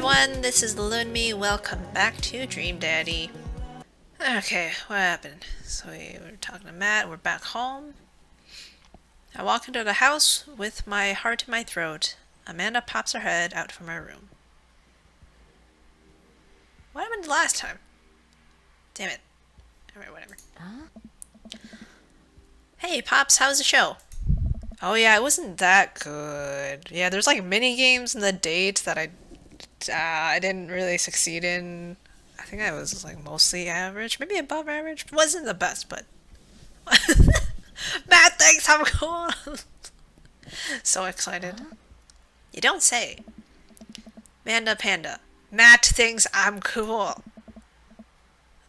everyone, this is Lunmie. Welcome back to Dream Daddy. Okay, what happened? So we were talking to Matt, we're back home. I walk into the house with my heart in my throat. Amanda pops her head out from her room. What happened last time? Damn it. Alright, whatever. Hey, Pops, how's the show? Oh yeah, it wasn't that good. Yeah, there's like mini games in the date that I didn't really succeed in. I think I was like mostly average, maybe above average. Wasn't the best, but Matt thinks I'm cool. So excited. You don't say. Manda Panda. Matt thinks I'm cool.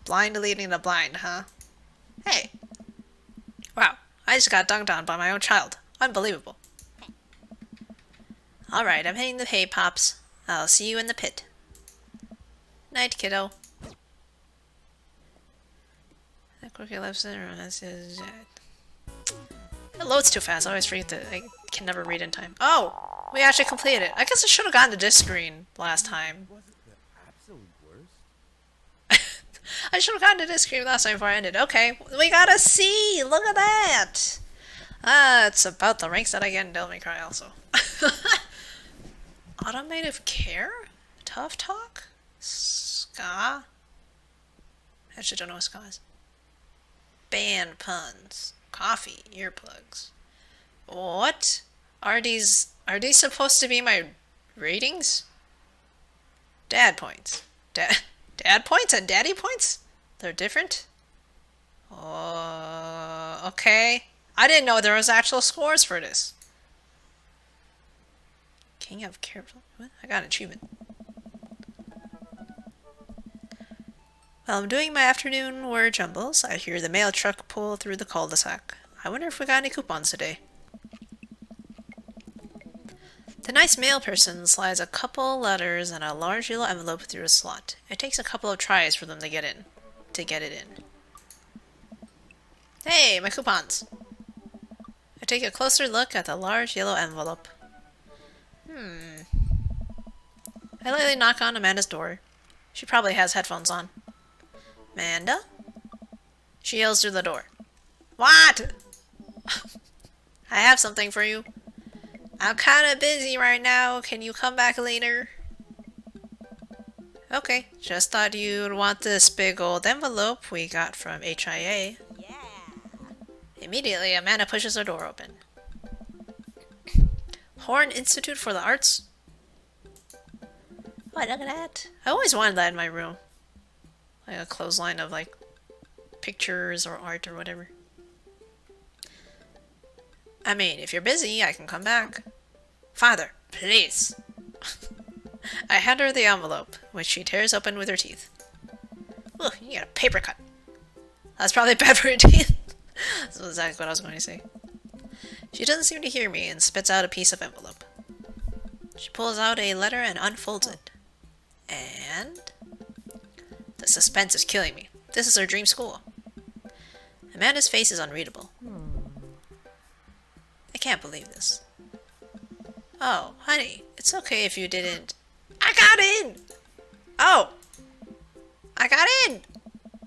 Blind leading the blind, huh? Hey. Wow, I just got dunked on by my own child. Unbelievable. Alright, I'm hitting the hay, Pops. I'll see you in the pit. Night, kiddo. That quirky left center is it loads too fast. I always forget that I can never read in time. Oh! We actually completed it. I guess I should have gotten to this screen last time. I should have gotten to this screen last time before I ended. Okay, we got a C! Look at that! It's about the ranks that I get in Devil May Cry also. Automotive care? Tough talk? Ska? I actually don't know what ska is. Band puns. Coffee. Earplugs. What? Are these supposed to be my ratings? Dad points. Dad points and daddy points? They're different? Okay. I didn't know there was actual scores for this. King of Careful. What? I got an achievement. While I'm doing my afternoon word jumbles, I hear the mail truck pull through the cul-de-sac. I wonder if we got any coupons today. The nice mail person slides a couple letters and a large yellow envelope through a slot. It takes a couple of tries for them to get it in. Hey, my coupons! I take a closer look at the large yellow envelope. I lightly knock on Amanda's door. She probably has headphones on. Amanda? She yells through the door. What? I have something for you. I'm kinda busy right now. Can you come back later? Okay, just thought you'd want this big old envelope we got from HIA. Yeah. Immediately, Amanda pushes her door open. Horn Institute for the Arts? Oh, look at that. I always wanted that in my room. Like a clothesline of like pictures or art or whatever. I mean, if you're busy, I can come back. Father, please. I hand her the envelope, which she tears open with her teeth. Ugh, you got a paper cut. That's probably bad for your teeth. That's exactly what I was going to say. She doesn't seem to hear me and spits out a piece of envelope. She pulls out a letter and unfolds it. And the suspense is killing me. This is her dream school. Amanda's face is unreadable. I can't believe this. Oh, honey, it's okay if you didn't... I got in! Oh! I got in!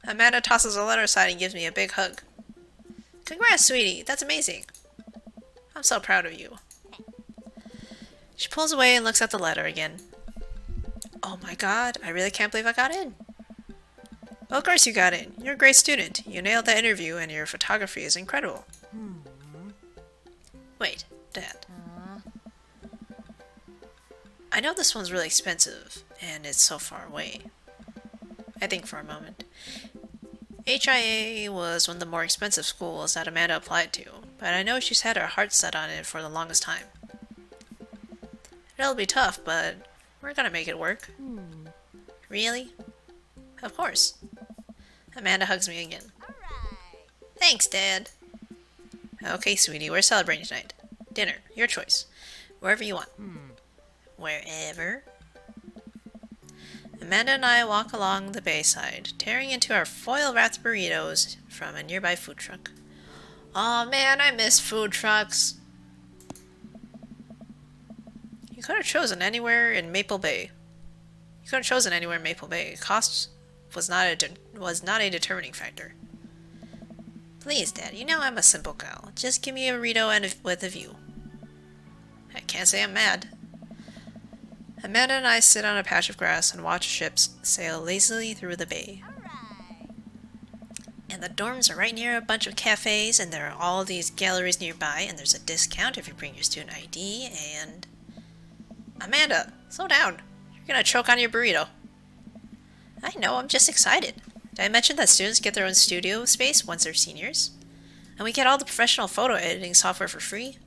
Amanda tosses a letter aside and gives me a big hug. Congrats, sweetie. That's amazing. I'm so proud of you. She pulls away and looks at the letter again. Oh my god, I really can't believe I got in. Well, of course you got in. You're a great student. You nailed that interview and your photography is incredible. Wait, Dad. I know this one's really expensive, and it's so far away. I think for a moment. HIA was one of the more expensive schools that Amanda applied to, but I know she's had her heart set on it for the longest time. It'll be tough, but we're gonna make it work. Really? Of course. Amanda hugs me again. Thanks, Dad. Okay, sweetie, we're celebrating tonight. Dinner, your choice. Wherever you want. Wherever? Amanda and I walk along the bayside, tearing into our foil-wrapped burritos from a nearby food truck. Aw, man, I miss food trucks. You could have chosen anywhere in Maple Bay. You could have chosen anywhere in Maple Bay. Cost was not a determining factor. Please, Dad, you know I'm a simple gal. Just give me a burrito and with a view. I can't say I'm mad. Amanda and I sit on a patch of grass and watch ships sail lazily through the bay. And the dorms are right near a bunch of cafes, and there are all these galleries nearby, and there's a discount if you bring your student ID, and... Amanda, slow down. You're gonna choke on your burrito. I know, I'm just excited. Did I mention that students get their own studio space once they're seniors? And we get all the professional photo editing software for free?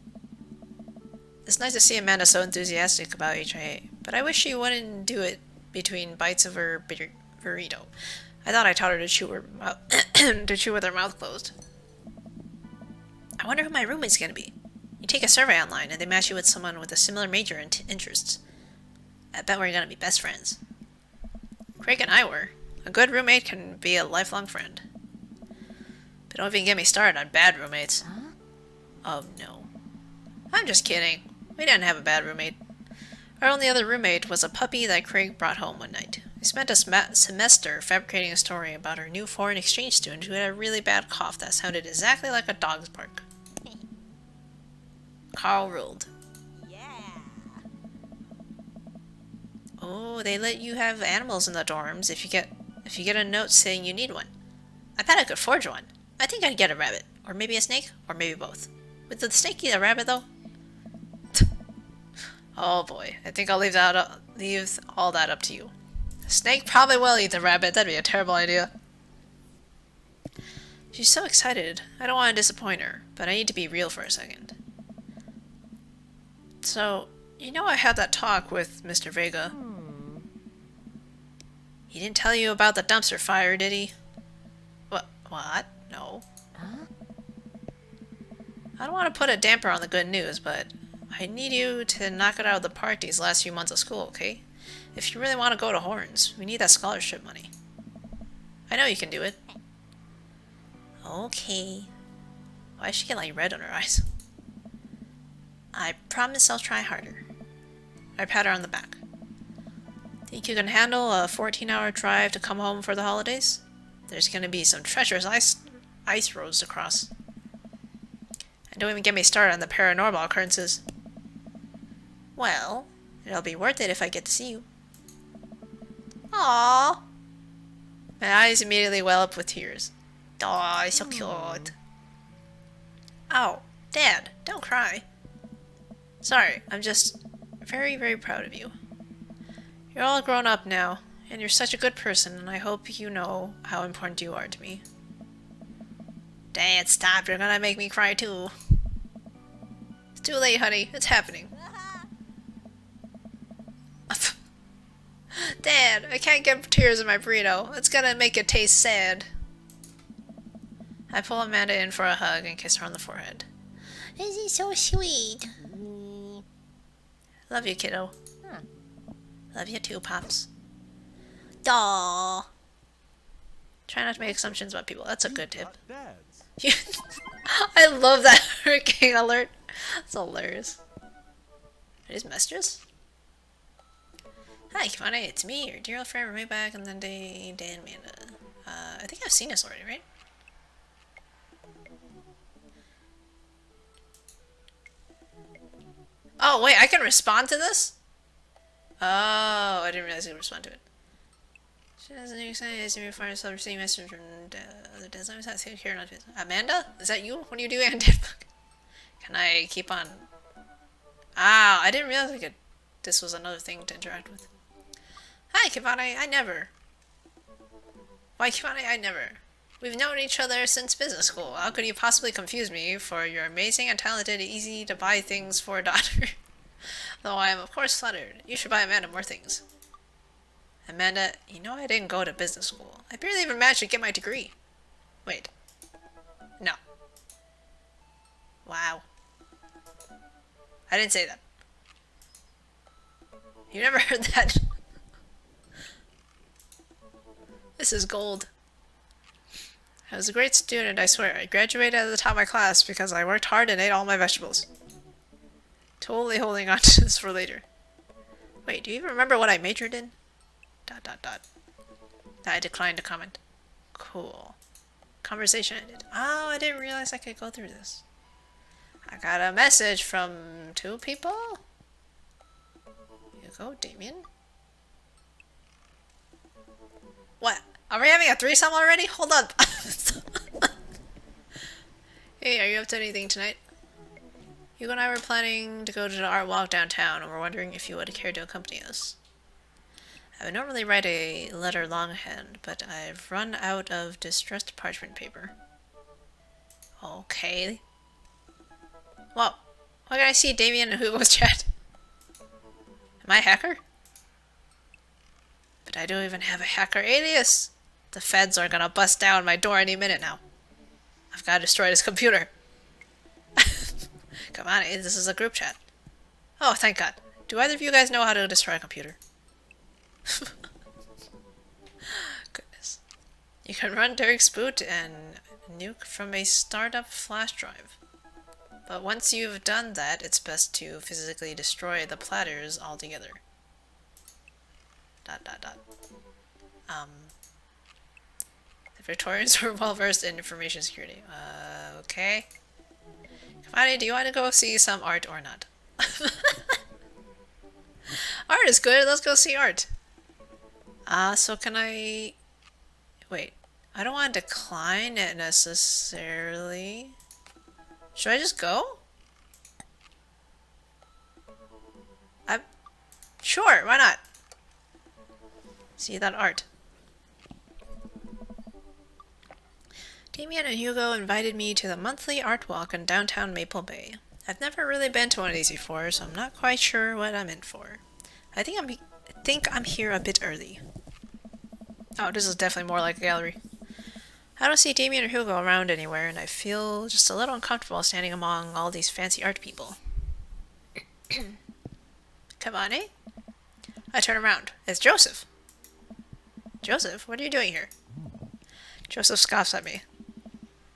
It's nice to see Amanda so enthusiastic about HIA, but I wish she wouldn't do it between bites of her burrito. I thought I taught her to chew with her mouth closed. I wonder who my roommate's gonna be. You take a survey online and they match you with someone with a similar major and interests. I bet we're gonna be best friends. Craig and I were. A good roommate can be a lifelong friend. But don't even get me started on bad roommates. Huh? Oh no. I'm just kidding. We didn't have a bad roommate. Our only other roommate was a puppy that Craig brought home one night. We spent a semester fabricating a story about our new foreign exchange student who had a really bad cough that sounded exactly like a dog's bark. Carl ruled. Yeah. Oh, they let you have animals in the dorms if you get a note saying you need one. I bet I could forge one. I think I'd get a rabbit, or maybe a snake, or maybe both. Would the snake eat a rabbit though? Oh boy, I think I'll leave all that up to you. The snake probably will eat the rabbit. That'd be a terrible idea. She's so excited. I don't want to disappoint her, but I need to be real for a second. So, you know I had that talk with Mr. Vega. He didn't tell you about the dumpster fire, did he? What? No. Huh? I don't want to put a damper on the good news, but I need you to knock it out of the park these last few months of school, okay? If you really want to go to Horns, we need that scholarship money. I know you can do it. Okay. Why is she getting like red on her eyes? I promise I'll try harder. I pat her on the back. Think you can handle a 14-hour drive to come home for the holidays? There's gonna be some treacherous ice roads to cross. And don't even get me started on the paranormal occurrences. Well, it'll be worth it if I get to see you. Aww. My eyes immediately well up with tears. Aw, it's so cute. Oh, Dad, don't cry. Sorry, I'm just very, very proud of you. You're all grown up now, and you're such a good person, and I hope you know how important you are to me. Dad, stop, you're gonna make me cry too. It's too late, honey, it's happening. Dad, I can't get tears in my burrito. It's gonna make it taste sad. I pull Amanda in for a hug and kiss her on the forehead. This is so sweet. Love you, kiddo. Love you too, Pops. Aww. Try not to make assumptions about people. That's a good tip. I love that hurricane alert. That's hilarious. Are these messages? Hi, Kimani, it's me, your dear old friend, roommate back, and then Dan Amanda. I think I've seen this already, right? Oh, wait, I can respond to this? Oh, I didn't realize I could respond to it. She doesn't excited to me before I saw receiving message from the other designers. I think here not Amanda? Is that you? What are you doing? Can I keep on? Ah, I didn't realize this was another thing to interact with. Hi, Kivani. I never. Why, Kivani? I never. We've known each other since business school. How could you possibly confuse me for your amazing and talented, easy to buy things for a daughter? Though I am of course flattered. You should buy Amanda more things. Amanda, you know I didn't go to business school. I barely even managed to get my degree. Wait. No. Wow. I didn't say that. You never heard that? This is gold. I was a great student, I swear. I graduated at the top of my class because I worked hard and ate all my vegetables. Totally holding on to this for later. Wait, do you even remember what I majored in? Dot dot dot. I declined to comment. Cool. Conversation ended. Oh, I didn't realize I could go through this. I got a message from 2 people. Here you go, Damien. What? Are we having a threesome already? Hold up. Hey, are you up to anything tonight? Hugo and I were planning to go to the art walk downtown, and we're wondering if you would care to accompany us. I would normally write a letter longhand, but I've run out of distressed parchment paper. Okay. Well, why can I see Damien and Hugo's chat? Am I a hacker? But I don't even have a hacker alias. The feds are gonna bust down my door any minute now. I've gotta destroy this computer. Come on, this is a group chat. Oh, thank God. Do either of you guys know how to destroy a computer? Goodness. You can run Derek's boot and nuke from a startup flash drive. But once you've done that, it's best to physically destroy the platters altogether. Dot dot dot. The Victorians were well versed in information security. Okay. Kavani, do you want to go see some art or not? Art is good, let's go see art. So can I... Wait, I don't want to decline it necessarily. Should I just go? Sure, why not? See that art. Damien and Hugo invited me to the monthly art walk in downtown Maple Bay. I've never really been to one of these before, so I'm not quite sure what I'm in for. I think I'm here a bit early. Oh, this is definitely more like a gallery. I don't see Damien or Hugo around anywhere, and I feel just a little uncomfortable standing among all these fancy art people. Come on, eh? I turn around. It's Joseph. Joseph, what are you doing here? Joseph scoffs at me.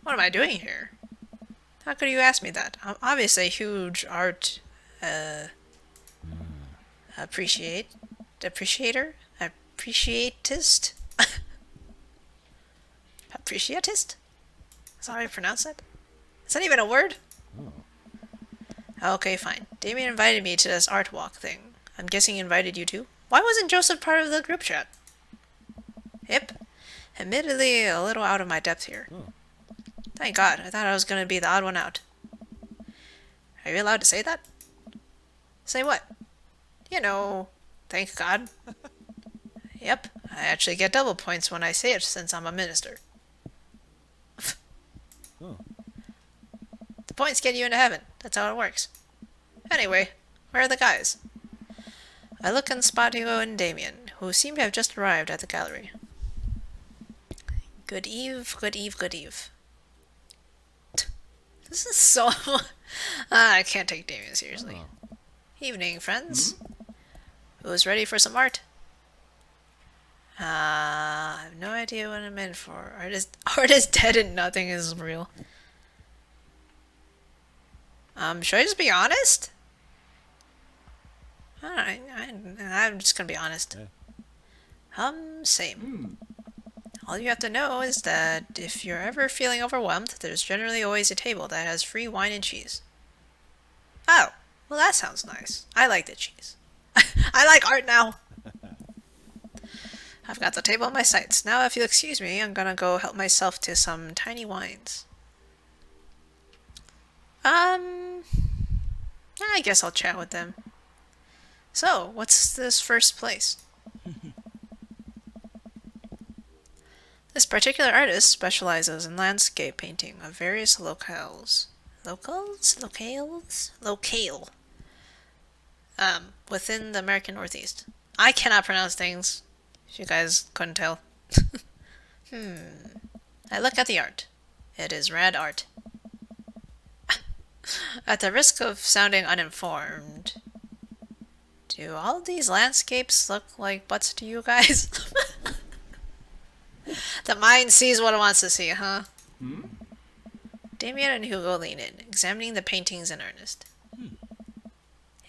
What am I doing here? How could you ask me that? I'm obviously a huge art appreciatist? Appreciatist? Appreciatist? Is that how you pronounce it? Is that even a word? Okay, fine. Damien invited me to this art walk thing. I'm guessing he invited you too? Why wasn't Joseph part of the group chat? Yep. Admittedly, a little out of my depth here. Thank God, I thought I was going to be the odd one out. Are you allowed to say that? Say what? You know, thank God. Yep, I actually get double points when I say it since I'm a minister. The points get you into heaven. That's how it works. Anyway, where are the guys? I look and spot Hugo and Damien, who seem to have just arrived at the gallery. Good eve, good eve, good eve. This is so... I can't take Damien seriously. Evening, friends. Who's ready for some art? I have no idea what I'm in for. Art is dead and nothing is real. Should I just be honest? Alright, I'm just gonna be honest. Same. All you have to know is that if you're ever feeling overwhelmed, there's generally always a table that has free wine and cheese. Oh, well that sounds nice. I like the cheese. I like art now! I've got the table in my sights. Now if you'll excuse me, I'm gonna go help myself to some tiny wines. I guess I'll chat with them. So, what's this first place? This particular artist specializes in landscape painting of various locales. Locale. Within the American Northeast. I cannot pronounce things, if you guys couldn't tell. I look at the art. It is rad art. At the risk of sounding uninformed, do all these landscapes look like butts to you guys? The mind sees what it wants to see, huh? Damien and Hugo lean in, examining the paintings in earnest.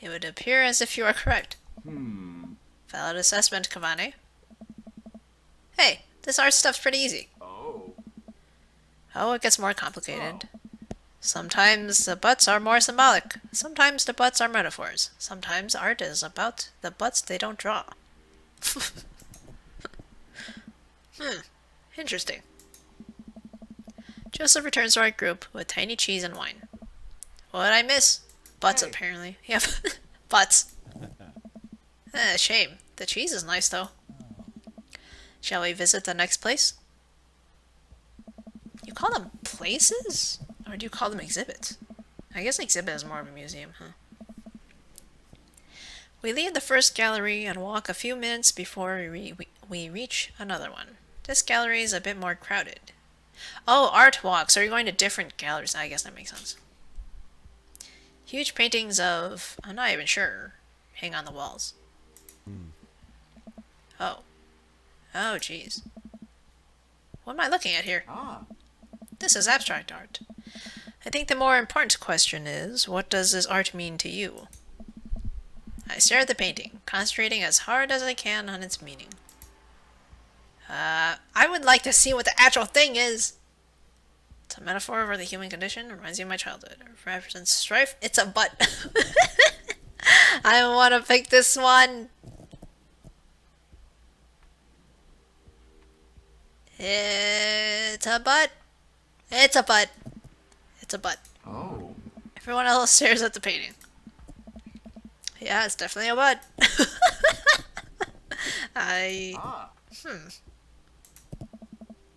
It would appear as if you are correct. Valid assessment, Cavani. Hey, this art stuff's pretty easy. Oh. Oh, it gets more complicated. Sometimes the butts are more symbolic. Sometimes the butts are metaphors. Sometimes art is about the butts they don't draw. Interesting. Joseph returns to our group with tiny cheese and wine. What did I miss? Butts, Hey. apparently. Yep. Butts. Shame. The cheese is nice, though. Shall we visit the next place? You call them places? Or do you call them exhibits? I guess exhibit is more of a museum, huh? We leave the first gallery and walk a few minutes before we reach another one. This gallery is a bit more crowded. Oh, art walk, so you're going to different galleries. I guess that makes sense. Huge paintings of, I'm not even sure, hang on the walls. Oh. Oh, jeez. What am I looking at here? Ah. This is abstract art. I think the more important question is, what does this art mean to you? I stare at the painting, concentrating as hard as I can on its meaning. I would like to see what the actual thing is. It's a metaphor for the human condition. Reminds me of my childhood. It represents strife. It's a butt. I want to pick this one. It's a butt. It's a butt. It's a butt. Oh. Everyone else stares at the painting. Yeah, it's definitely a butt. Ah.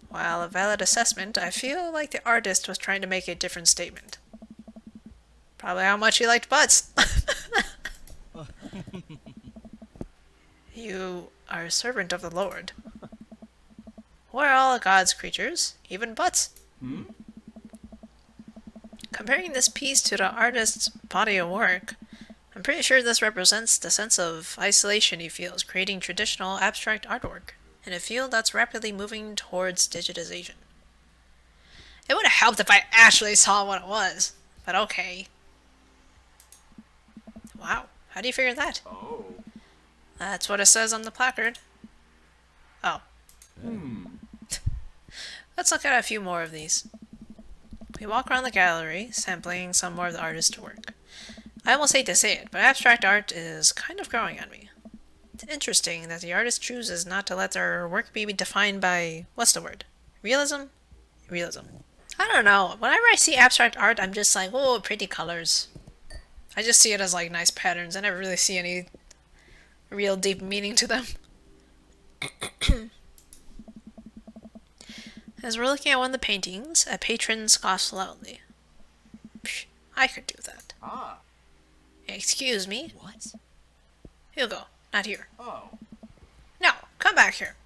While a valid assessment, I feel like the artist was trying to make a different statement. Probably how much he liked butts. You are a servant of the Lord. We're all God's creatures, even butts. Comparing this piece to the artist's body of work, I'm pretty sure this represents the sense of isolation he feels creating traditional abstract artwork in a field that's rapidly moving towards digitization. It would have helped if I actually saw what it was, but okay. Wow, how do you figure that? Oh. That's what it says on the placard. Oh. Let's look at a few more of these. We walk around the gallery, sampling some more of the artist's work. I almost hate to say it, but abstract art is kind of growing on me. It's interesting that the artist chooses not to let their work be defined by, what's the word? Realism? Realism. I don't know. Whenever I see abstract art, I'm just like, oh, pretty colors. I just see it as like nice patterns. I never really see any real deep meaning to them. As we're looking at one of the paintings, a patron scoffs loudly. Psh, I could do that. Ah. Excuse me? What? Hugo, not here. Oh. No, come back here.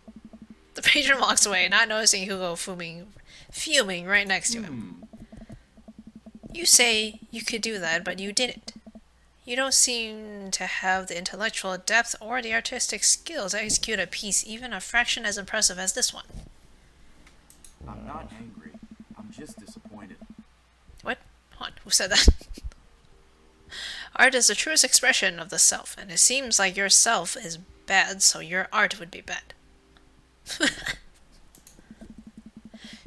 The patron walks away, not noticing Hugo fuming right next to him. You say you could do that, but you didn't. You don't seem to have the intellectual depth or the artistic skills to execute a piece even a fraction as impressive as this one. I'm not angry. I'm just disappointed. What? Hold on, who said that? Art is the truest expression of the self, and it seems like your self is bad, so your art would be bad.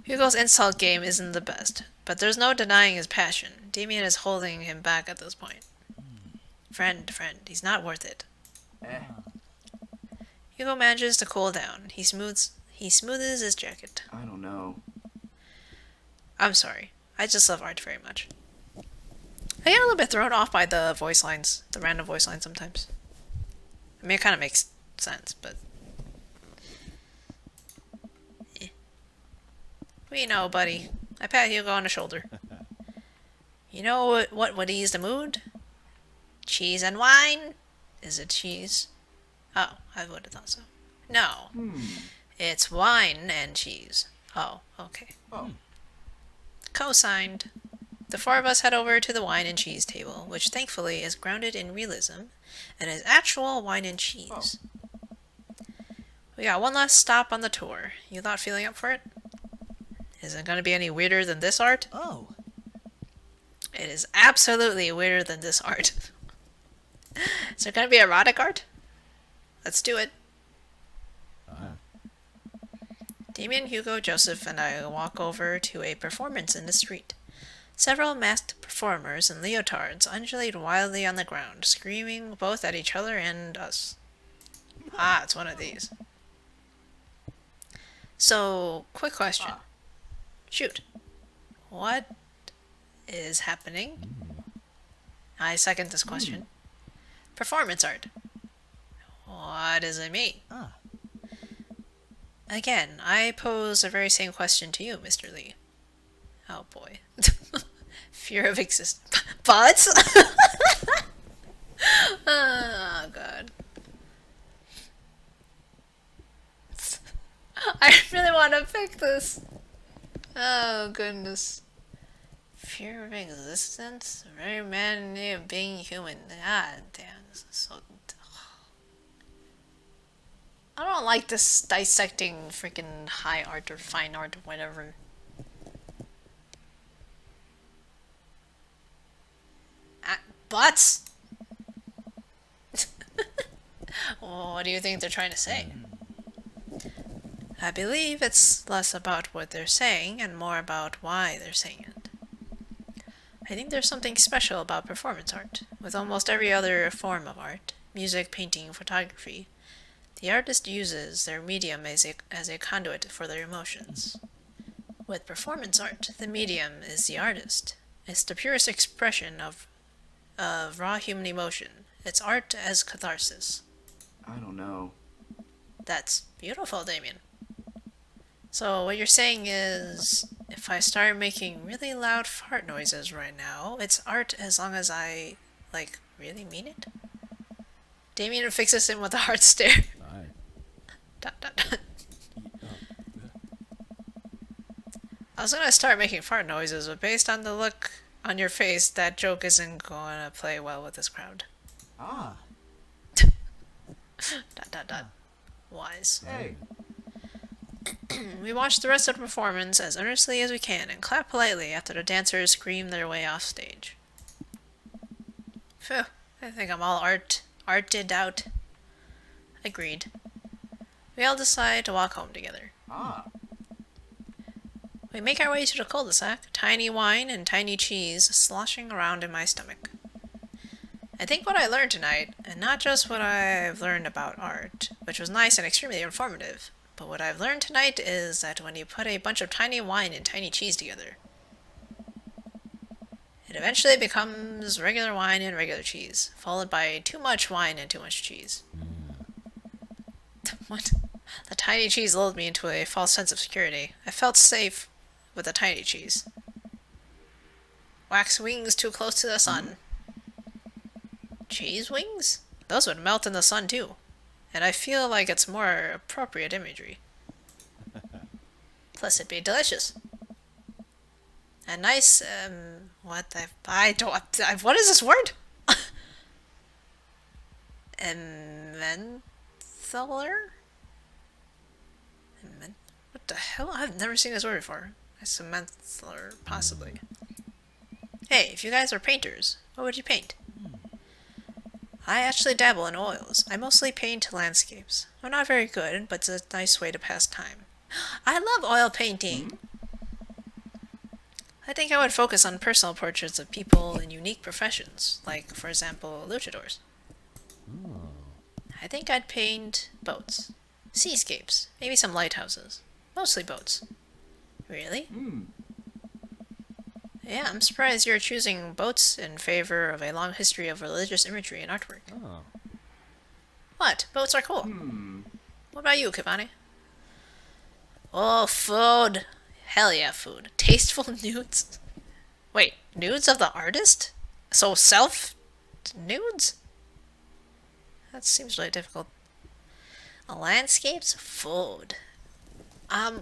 Hugo's insult game isn't the best, but there's no denying his passion. Damien is holding him back at this point. Friend, he's not worth it. Hugo manages to cool down. He smooths his jacket. I don't know. I'm sorry. I just love art very much. I get a little bit thrown off by the voice lines, the random voice lines sometimes. I mean, it kind of makes sense, but... We know, buddy. I pat Hugo on the shoulder. You know what would ease the mood? Cheese and wine? Is it cheese? Oh, I would have thought so. No. It's wine and cheese. Oh, okay. Oh. Co-signed. The four of us head over to the wine and cheese table, which thankfully is grounded in realism and is actual wine and cheese. We got one last stop on the tour. You thought feeling up for it? Is it going to be any weirder than this art? Oh. It is absolutely weirder than this art. Is there going to be erotic art? Let's do it. Damien, Hugo, Joseph, and I walk over to a performance in the street. Several masked performers in leotards undulate wildly on the ground, screaming both at each other and us. Ah, it's one of these. So, quick question. Ah, Shoot. What is happening? I second this question. Performance art. What does it mean? Ah. Again, I pose the very same question to you, Mr. Lee. Oh boy. Fear of existence. But? Oh god. I really want to pick this. Oh goodness. Fear of existence? The very madness of being human. God damn, this is so. I don't like this dissecting freaking high art or fine art or whatever. Butts? What do you think they're trying to say? I believe it's less about what they're saying and more about why they're saying it. I think there's something special about performance art. With almost every other form of art, music, painting, photography, the artist uses their medium as a conduit for their emotions. With performance art, the medium is the artist. It's the purest expression of raw human emotion. It's art as catharsis. I don't know. That's beautiful, Damien. So what you're saying is, if I start making really loud fart noises right now, it's art as long as I, like, really mean it? Damien fixes him with a hard stare. Aye. Dot, dot, dot. I was gonna start making fart noises, but based on the look on your face, that joke isn't gonna play well with this crowd. Ah, Dot, dot, dot. Wise. hey. We watch the rest of the performance as earnestly as we can and clap politely after the dancers scream their way off stage. Phew, I think I'm all arted out. Agreed. We all decide to walk home together. Ah, We make our way to the cul-de-sac, tiny wine and tiny cheese sloshing around in my stomach. I think what I learned tonight, and not just what I've learned about art, which was nice and extremely informative, but what I've learned tonight is that when you put a bunch of tiny wine and tiny cheese together, it eventually becomes regular wine and regular cheese, followed by too much wine and too much cheese. What? The tiny cheese lulled me into a false sense of security. I felt safe with the tiny cheese. Wax wings too close to the sun. Cheese wings? Those would melt in the sun too. And I feel like it's more appropriate imagery. Plus it'd be delicious. A nice, what the, what is this word? Mentholer? What the hell? I've never seen this word before. It's a mentholer, possibly. Hey, if you guys are painters, what would you paint? I actually dabble in oils. I mostly paint landscapes. I'm not very good, but it's a nice way to pass time. I love oil painting! I think I would focus on personal portraits of people in unique professions, like, for example, luchadors. I think I'd paint boats. Seascapes. Maybe some lighthouses. Mostly boats. Really? Yeah, I'm surprised you're choosing boats in favor of a long history of religious imagery and artwork. Oh. What? Boats are cool. What about you, Kivani? Oh, food. Hell yeah, food. Tasteful nudes. Wait, nudes of the artist? So nudes? That seems really difficult. Landscapes? Food.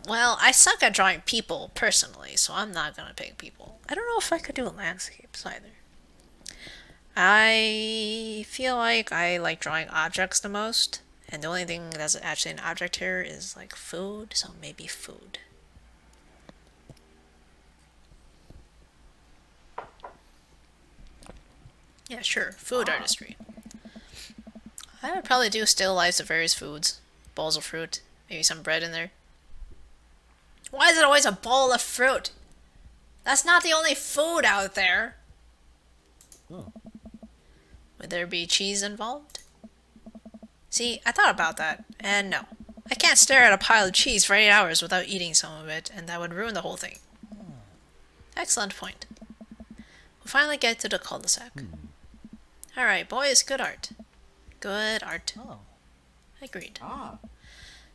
Well, I suck at drawing people, personally, so I'm not gonna pick people. I don't know if I could do landscapes, either. I feel like I like drawing objects the most, and the only thing that's actually an object here is, like, food, so maybe food. Yeah, sure, food artistry. I would probably do still lifes of various foods, bowls of fruit, maybe some bread in there. Why is it always a bowl of fruit? That's not the only food out there. Oh. Would there be cheese involved? See, I thought about that, and no. I can't stare at a pile of cheese for 8 hours without eating some of it, and that would ruin the whole thing. Excellent point. We'll finally get to the cul-de-sac. Alright, boys, good art. Good art. Oh. Agreed. Ah,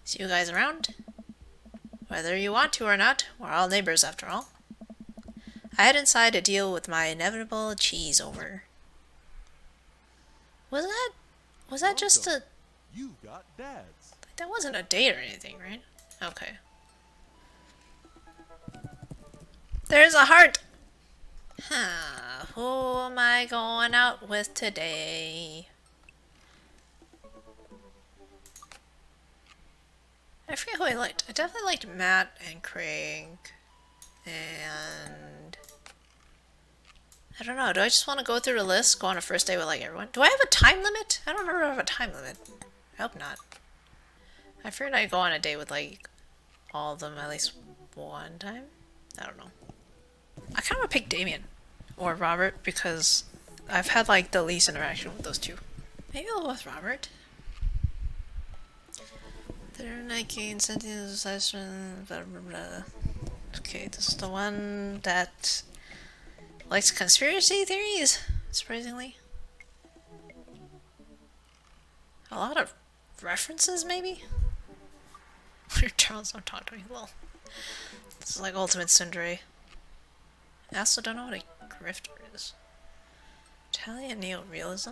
See you guys around? Whether you want to or not, we're all neighbors after all. I head inside to deal with my inevitable cheese over. Was that just a... You got dads. That wasn't a date or anything, right? Okay. There's a heart! Huh, who am I going out with today? I forget who I liked. I definitely liked Matt and Craig. And... I don't know, do I just want to go through the list, go on a first date with like everyone? Do I have a time limit? I don't remember if I have a time limit. I hope not. I figured I'd go on a date with like all of them at least one time. I don't know. I kind of want to pick Damien or Robert because I've had like the least interaction with those two. Maybe I'll go with Robert. They're Nike sentient blah blah blah. Okay, this is the one that likes conspiracy theories, surprisingly. A lot of references, maybe? Charles, don't talk to me. Well, this is like ultimate tsundere. I also don't know what a grifter is. Italian neo-realism?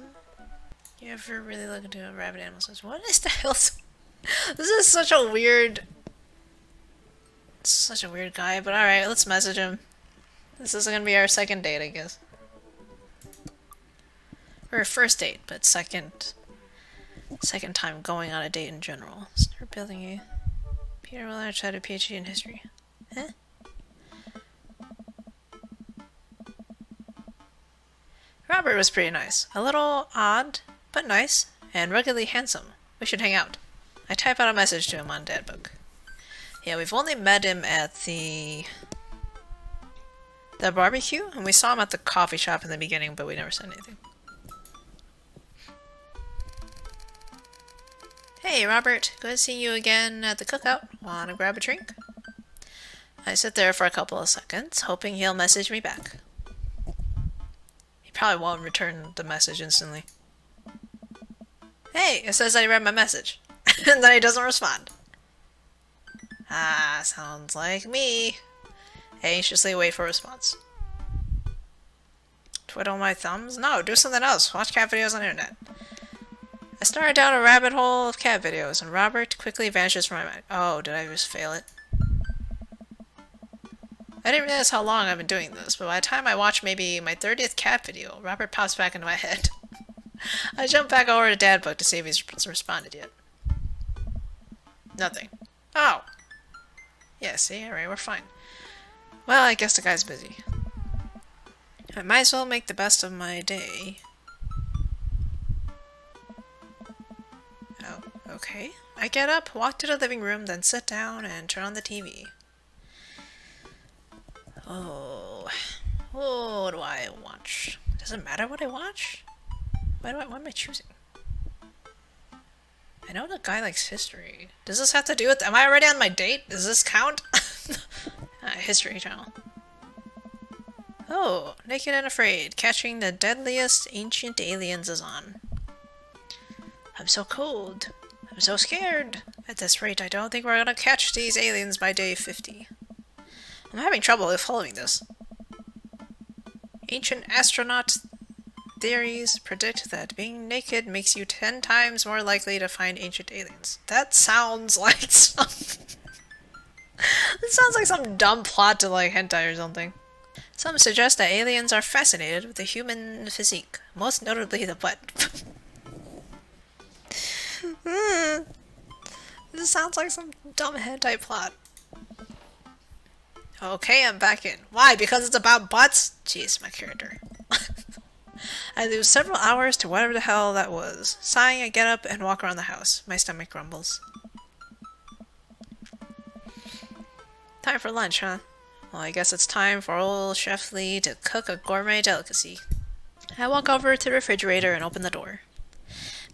You ever really look into a rabbit animal says, what is the hell? This is such a weird guy, but alright, let's message him. This is gonna be our second date, I guess. Or a first date, but second time going on a date in general. Start building a... Peter Willard had a PhD in history. Huh? Robert was pretty nice. A little odd, but nice, and ruggedly handsome. We should hang out. I type out a message to him on Dadbook. Yeah, we've only met him at the barbecue, and we saw him at the coffee shop in the beginning, but we never said anything. Hey, Robert. Good seeing you again at the cookout. Wanna grab a drink? I sit there for a couple of seconds, hoping he'll message me back. He probably won't return the message instantly. Hey, it says I read my message. And then he doesn't respond. Ah, sounds like me. Anxiously wait for a response. Twiddle my thumbs? No, do something else. Watch cat videos on the internet. I started down a rabbit hole of cat videos, and Robert quickly vanishes from my mind. Oh, did I just fail it? I didn't realize how long I've been doing this, but by the time I watch maybe my 30th cat video, Robert pops back into my head. I jump back over to Dadbook to see if he's responded yet. Nothing. Oh. Yeah, see? Alright, we're fine. Well, I guess the guy's busy. I might as well make the best of my day. Oh, okay. I get up, walk to the living room, then sit down and turn on the TV. Oh. What do I watch? Does it matter what I watch? What am I choosing? I know the guy likes history. Does this have to do with... Am I already on my date? Does this count? History channel. Oh, Naked and Afraid. Catching the deadliest ancient aliens is on. I'm so cold. I'm so scared. At this rate, I don't think we're gonna catch these aliens by day 50. I'm having trouble with following this. Ancient astronaut theories predict that being naked makes you 10 times more likely to find ancient aliens. That sounds like some... This sounds like some dumb plot to like hentai or something. Some suggest that aliens are fascinated with the human physique, most notably the butt. This sounds like some dumb hentai plot. Okay, I'm back in. Why? Because it's about butts? Jeez, my character. I lose several hours to whatever the hell that was. Sighing, I get up and walk around the house. My stomach grumbles. Time for lunch, huh? Well, I guess it's time for old Chef Lee to cook a gourmet delicacy. I walk over to the refrigerator and open the door.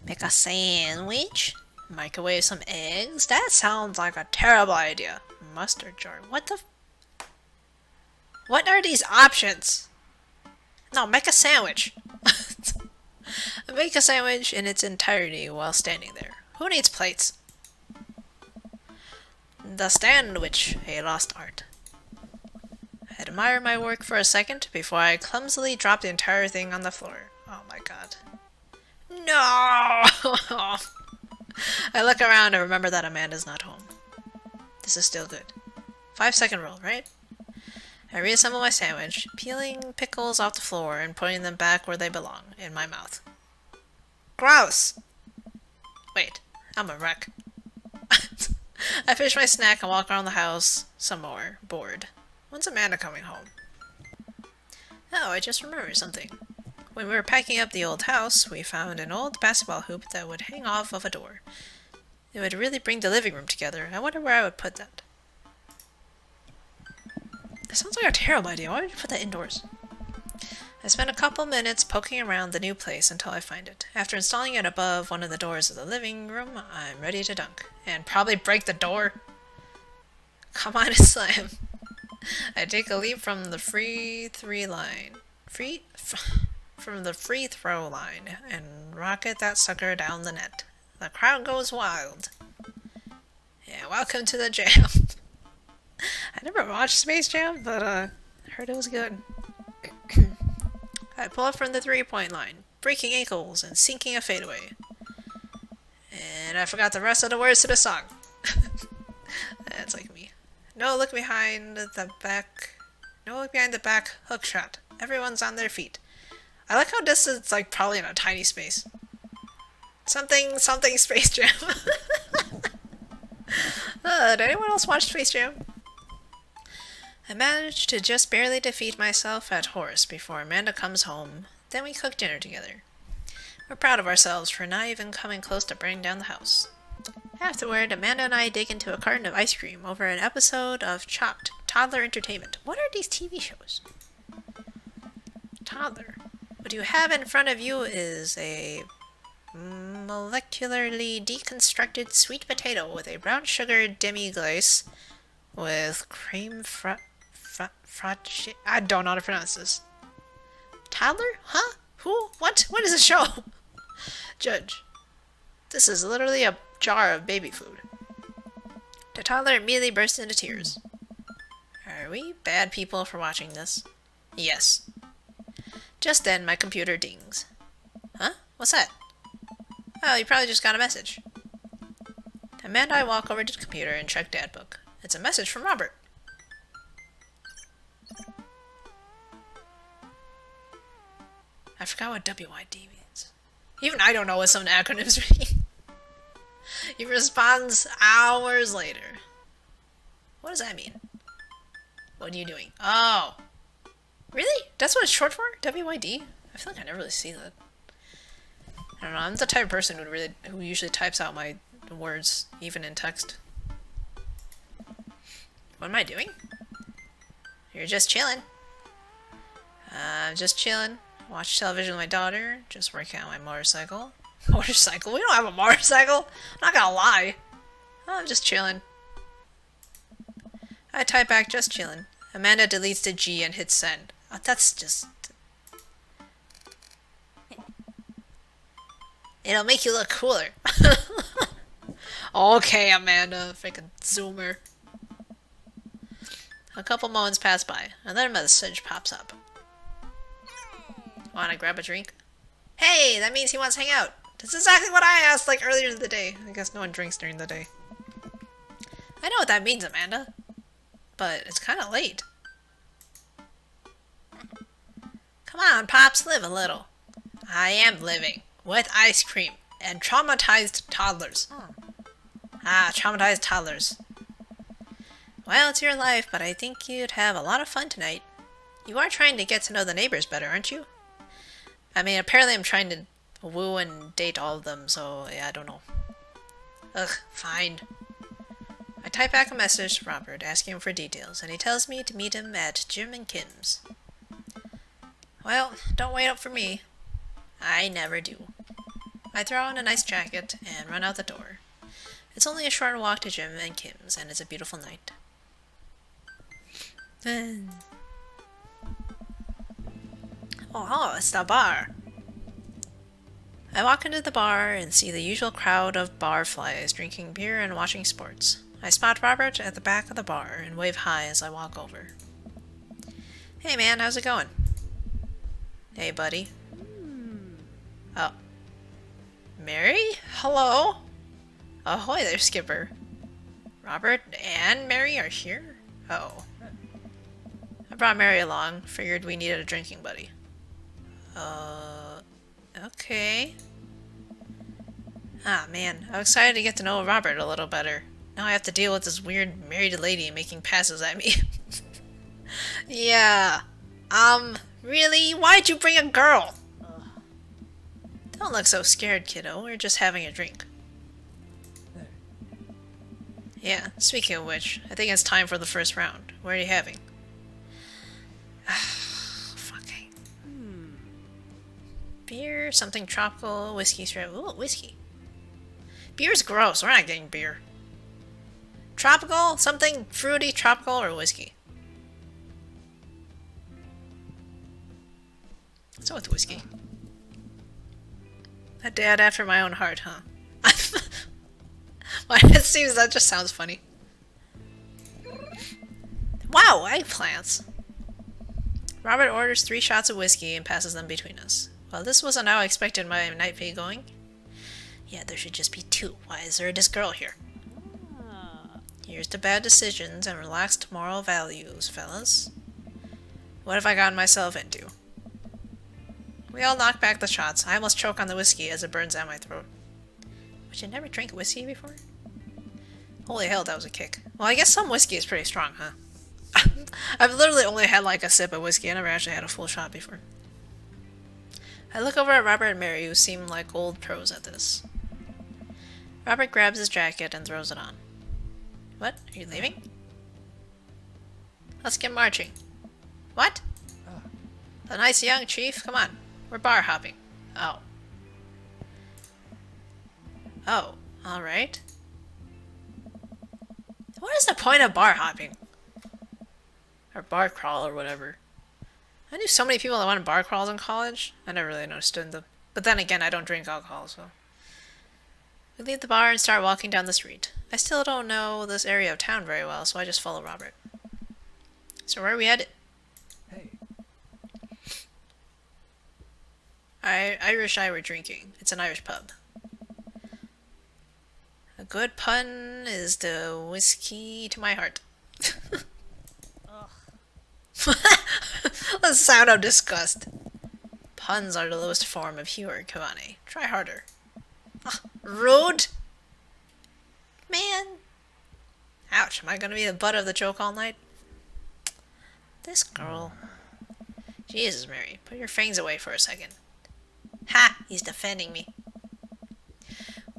Make a sandwich? Microwave some eggs? That sounds like a terrible idea. Mustard jar. What are these options? No, make a sandwich. Make a sandwich in its entirety while standing there. Who needs plates? The sandwich, a lost art. I admire my work for a second before I clumsily drop the entire thing on the floor. Oh my god. No! I look around and remember that Amanda's not home. This is still good. 5-second rule, right? I reassemble my sandwich, peeling pickles off the floor and putting them back where they belong, in my mouth. Gross! Wait, I'm a wreck. I finish my snack and walk around the house some more, bored. When's Amanda coming home? Oh, I just remembered something. When we were packing up the old house, we found an old basketball hoop that would hang off of a door. It would really bring the living room together. I wonder where I would put that. That sounds like a terrible idea. Why would you put that indoors? I spent a couple minutes poking around the new place until I find it. After installing it above one of the doors of the living room, I'm ready to dunk. And probably break the door. Come on and slam. I take a leap from the free throw line and rocket that sucker down the net. The crowd goes wild. Yeah, welcome to the jam. I never watched Space Jam, but I heard it was good. I pull up from the three-point line, breaking ankles and sinking a fadeaway. And I forgot the rest of the words to the song. That's like me. No look behind the back. No look behind the back hook shot. Everyone's on their feet. I like how this is like probably in a tiny space. Something Space Jam. Did anyone else watch Space Jam? I managed to just barely defeat myself at horse before Amanda comes home. Then we cook dinner together. We're proud of ourselves for not even coming close to burning down the house. Afterward, Amanda and I dig into a carton of ice cream over an episode of Chopped, Toddler Entertainment. What are these TV shows? Toddler. What you have in front of you is a molecularly deconstructed sweet potato with a brown sugar demi-glace with cream I don't know how to pronounce this. Toddler? Huh? Who? What? What is the show? Judge. This is literally a jar of baby food. The toddler immediately bursts into tears. Are we bad people for watching this? Yes. Just then, my computer dings. Huh? What's that? Oh, you probably just got a message. Amanda and I walk over to the computer and check Dad Book. It's a message from Robert. I forgot what WYD means. Even I don't know what some acronyms mean. He responds hours later. What does that mean? What are you doing? Oh. Really? That's what it's short for? WYD? I feel like I never really see that. I don't know, I'm the type of person who usually types out my words, even in text. What am I doing? You're just chilling. Just chilling. Watch television with my daughter. Just working on my motorcycle. Motorcycle? We don't have a motorcycle! I'm not gonna lie. I'm just chilling. I type back, just chilling. Amanda deletes the G and hits send. That's just... It'll make you look cooler. Okay, Amanda. Freaking zoomer. A couple moments pass by. Another message pops up. Wanna grab a drink? Hey, that means he wants to hang out. That's exactly what I asked like earlier in the day. I guess no one drinks during the day. I know what that means, Amanda. But it's kind of late. Come on, Pops, live a little. I am living. With ice cream. And traumatized toddlers. Traumatized toddlers. Well, it's your life, but I think you'd have a lot of fun tonight. You are trying to get to know the neighbors better, aren't you? I mean, apparently I'm trying to woo and date all of them, so yeah, I don't know. Ugh, fine. I type back a message to Robert asking him for details, and he tells me to meet him at Jim and Kim's. Well, don't wait up for me. I never do. I throw on a nice jacket and run out the door. It's only a short walk to Jim and Kim's, and it's a beautiful night. Oh, it's the bar. I walk into the bar and see the usual crowd of barflies drinking beer and watching sports. I spot Robert at the back of the bar and wave hi as I walk over. Hey man, how's it going? Hey buddy. Oh. Mary? Hello? Ahoy there, Skipper. Robert and Mary are here? Oh. I brought Mary along, figured we needed a drinking buddy. Okay. Ah, man, I'm excited to get to know Robert a little better. Now I have to deal with this weird married lady making passes at me. Yeah. Really? Why'd you bring a girl? Don't look so scared, kiddo. We're just having a drink. Yeah, speaking of which, I think it's time for the first round. What are you having? Fucking. Beer, something tropical, whiskey straight. Ooh, whiskey. Beer's gross. We're not getting beer. Tropical? Something fruity, tropical, or whiskey? Let's go with whiskey. A dad after my own heart, huh? Why, it seems that just sounds funny. Wow, eggplants! Robert orders 3 shots of whiskey and passes them between us. Well, this wasn't how I expected my night be going. Yeah, there should just be 2. Why is there this girl here? Here's to bad decisions and relaxed moral values, fellas. What have I gotten myself into? We all knock back the shots. I almost choke on the whiskey as it burns out my throat. But you never drank whiskey before? Holy hell, that was a kick. Well, I guess some whiskey is pretty strong, huh? I've literally only had like a sip of whiskey. I never actually had a full shot before. I look over at Robert and Mary, who seem like old pros at this. Robert grabs his jacket and throws it on. What? Are you leaving? Let's get marching. What? A nice young chief? Come on. We're bar hopping. Oh. Oh, alright. What is the point of bar hopping? Or bar crawl or whatever. I knew so many people that went bar crawls in college. I never really understood them. But then again, I don't drink alcohol, so. We leave the bar and start walking down the street. I still don't know this area of town very well, so I just follow Robert. So where are we headed? Hey. Irish I were drinking. It's an Irish pub. A good pun is the whiskey to my heart. The sound of disgust. Puns are the lowest form of humor, Kavane. Try harder. Rude? Man. Ouch, am I gonna be the butt of the joke all night? This girl. Jesus, Mary, put your fangs away for a second. Ha! He's defending me.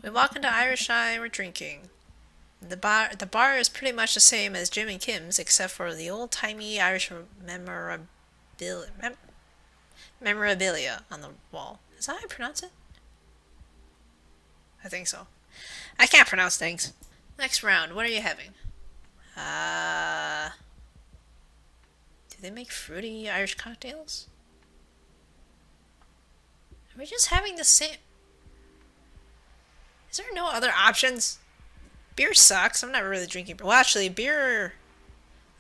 We walk into Irish Eye, we're drinking. The bar is pretty much the same as Jim and Kim's, except for the old-timey Irish memorabilia on the wall. Is that how I pronounce it? I think so. I can't pronounce things. Next round, what are you having? Do they make fruity Irish cocktails? Are we just having the same... Is there no other options? Beer sucks. I'm not really drinking beer. Well, actually, beer...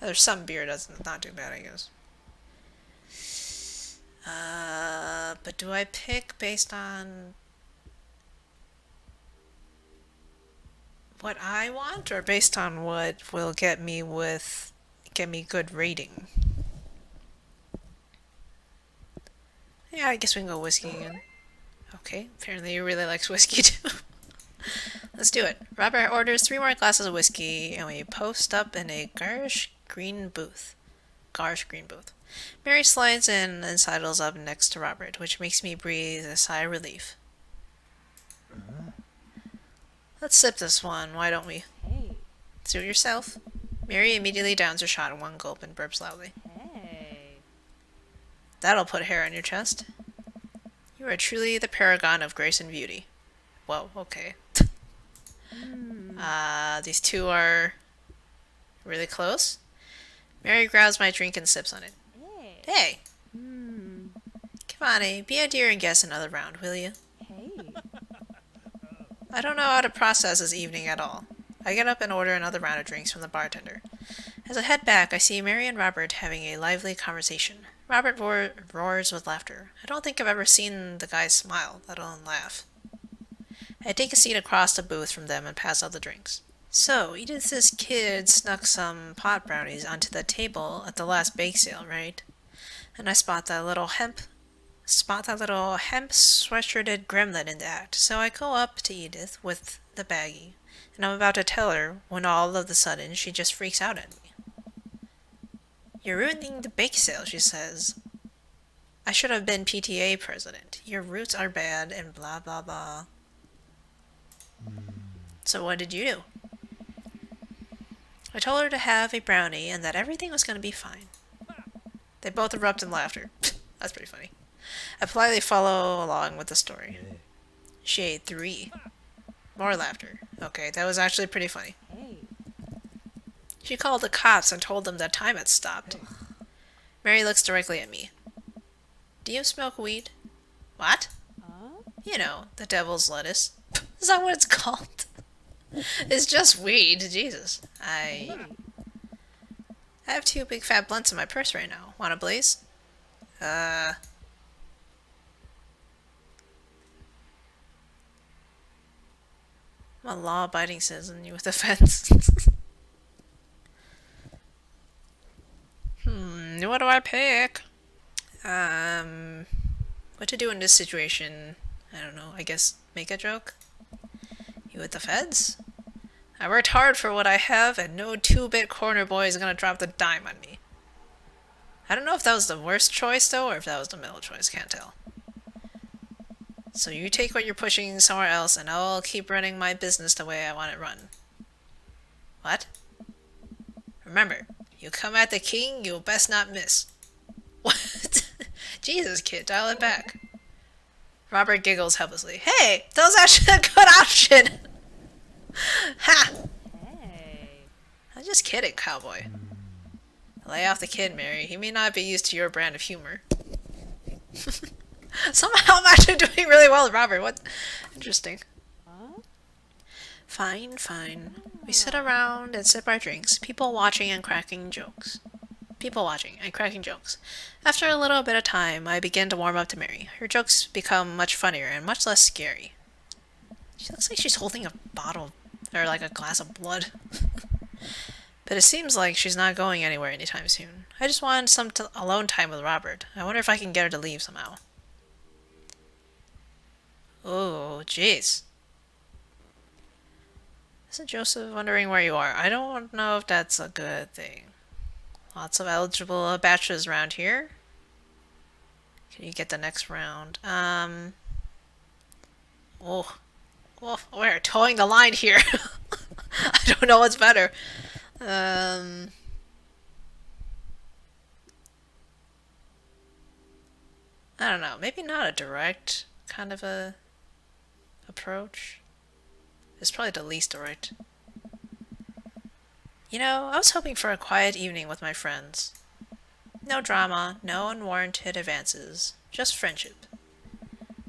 There's some beer that's not too bad, I guess. But do I pick based on what I want, or based on what will get me good rating? Yeah, I guess we can go whiskey again. Okay, apparently you really likes whiskey too. Let's do it. Robert orders 3 more glasses of whiskey, and we post up in a garish green booth. Mary slides in and sidles up next to Robert, which makes me breathe a sigh of relief. Let's sip this one, why don't we? Hey. Suit yourself. Mary immediately downs her shot in one gulp and burps loudly. Hey. That'll put hair on your chest. You are truly the paragon of grace and beauty. Whoa, okay. These two are really close. Mary grabs my drink and sips on it. Hey. Hey, Hmm. Kivani, be a dear and guess another round, will you? Hey. I don't know how to process this evening at all. I get up and order another round of drinks from the bartender. As I head back, I see Mary and Robert having a lively conversation. Robert roars with laughter. I don't think I've ever seen the guy smile, let alone laugh. I take a seat across the booth from them and pass out the drinks. So, Edith's kid snuck some pot brownies onto the table at the last bake sale, right? And I spot that little hemp sweatshirted gremlin in the act. So I go up to Edith with the baggie, and I'm about to tell her when all of a sudden she just freaks out at me. You're ruining the bake sale, she says. I should have been PTA president. Your roots are bad and blah blah blah. So what did you do? I told her to have a brownie and that everything was going to be fine. They both erupt in laughter. That's pretty funny. I politely follow along with the story. She ate 3. More laughter. Okay, that was actually pretty funny. Hey. She called the cops and told them that time had stopped. Mary looks directly at me. Do you smoke weed? What? Huh? You know, the devil's lettuce. Is that what it's called? It's just weed, Jesus. Hey. I have 2 big fat blunts in my purse right now. Want a blaze? I'm a law-abiding citizen with a fence. What do I pick? What to do in this situation? I don't know. I guess make a joke? You with the feds? I worked hard for what I have, and no 2-bit corner boy is gonna drop the dime on me. I don't know if that was the worst choice, though, or if that was the middle choice. Can't tell. So you take what you're pushing somewhere else, and I'll keep running my business the way I want it run. What? Remember, you come at the king, you'll best not miss. What? Jesus, kid, dial it back. Robert giggles helplessly. Hey, that was actually a good option! Ha! Hey. I'm just kidding, cowboy. Lay off the kid, Mary. He may not be used to your brand of humor. Somehow I'm actually doing really well with Robert. What? Interesting. Huh? Fine, fine. We sit around and sip our drinks, people watching and cracking jokes. After a little bit of time, I begin to warm up to Mary. Her jokes become much funnier and much less scary. She looks like she's holding a bottle, or like a glass of blood. But it seems like she's not going anywhere anytime soon. I just want some alone time with Robert. I wonder if I can get her to leave somehow. Oh, jeez. Isn't Joseph wondering where you are? I don't know if that's a good thing. Lots of eligible bachelors around here. Can you get the next round? Oh, we're towing the line here. I don't know what's better. I don't know. Maybe not a direct kind of a approach. It's probably the least direct. You know, I was hoping for a quiet evening with my friends. No drama, no unwarranted advances, just friendship.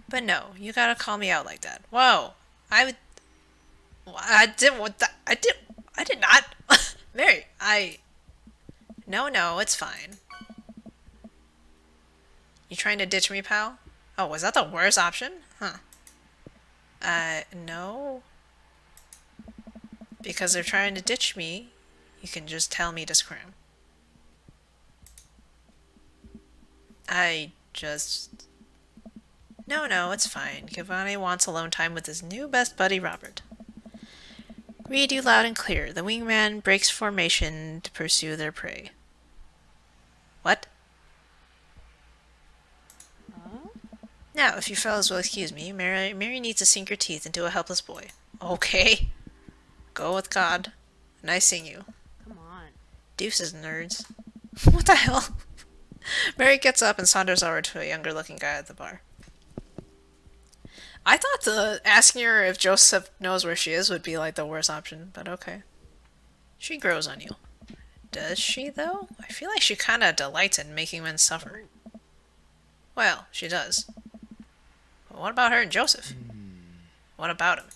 But no, you gotta call me out like that. Whoa, I did what that. I did not. Mary, No, it's fine. You trying to ditch me, pal? Oh, was that the worst option? Huh. No. Because they're trying to ditch me, you can just tell me to scram. No, it's fine. Giovanni wants alone time with his new best buddy, Robert. Read you loud and clear. The wingman breaks formation to pursue their prey. What? Huh? Now, if you fellas will excuse me, Mary needs to sink her teeth into a helpless boy. Okay. Go with God. Nice seeing you. Come on. Deuces, nerds. What the hell? Mary gets up and saunters over to a younger-looking guy at the bar. I thought asking her if Joseph knows where she is would be like the worst option, but okay. She grows on you. Does she, though? I feel like she kind of delights in making men suffer. Well, she does. But what about her and Joseph? What about him?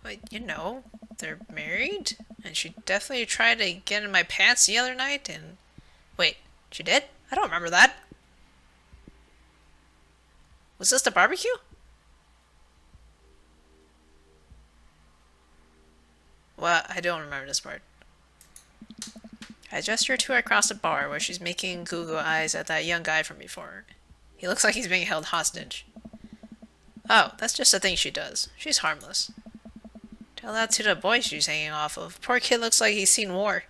Well, you know, they're married, and she definitely tried to get in my pants the other night, and... Wait, she did? I don't remember that. Was this the barbecue? Well, I don't remember this part. I gesture to her across the bar where she's making goo-goo eyes at that young guy from before. He looks like he's being held hostage. Oh, that's just a thing she does. She's harmless. Tell that to the boy she's hanging off of. Poor kid looks like he's seen war.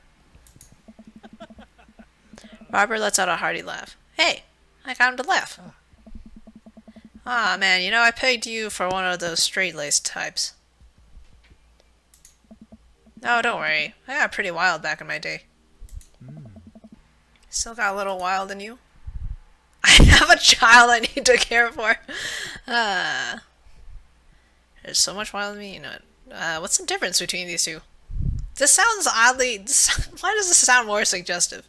Robert lets out a hearty laugh. Hey, I got him to laugh. Ah, man, you know, I pegged you for one of those straight-laced types. No, don't worry. I got pretty wild back in my day. Still got a little wild in you? I have a child I need to care for. There's so much wild in me, you know it. What's the difference between these two? This sounds oddly... Why does this sound more suggestive?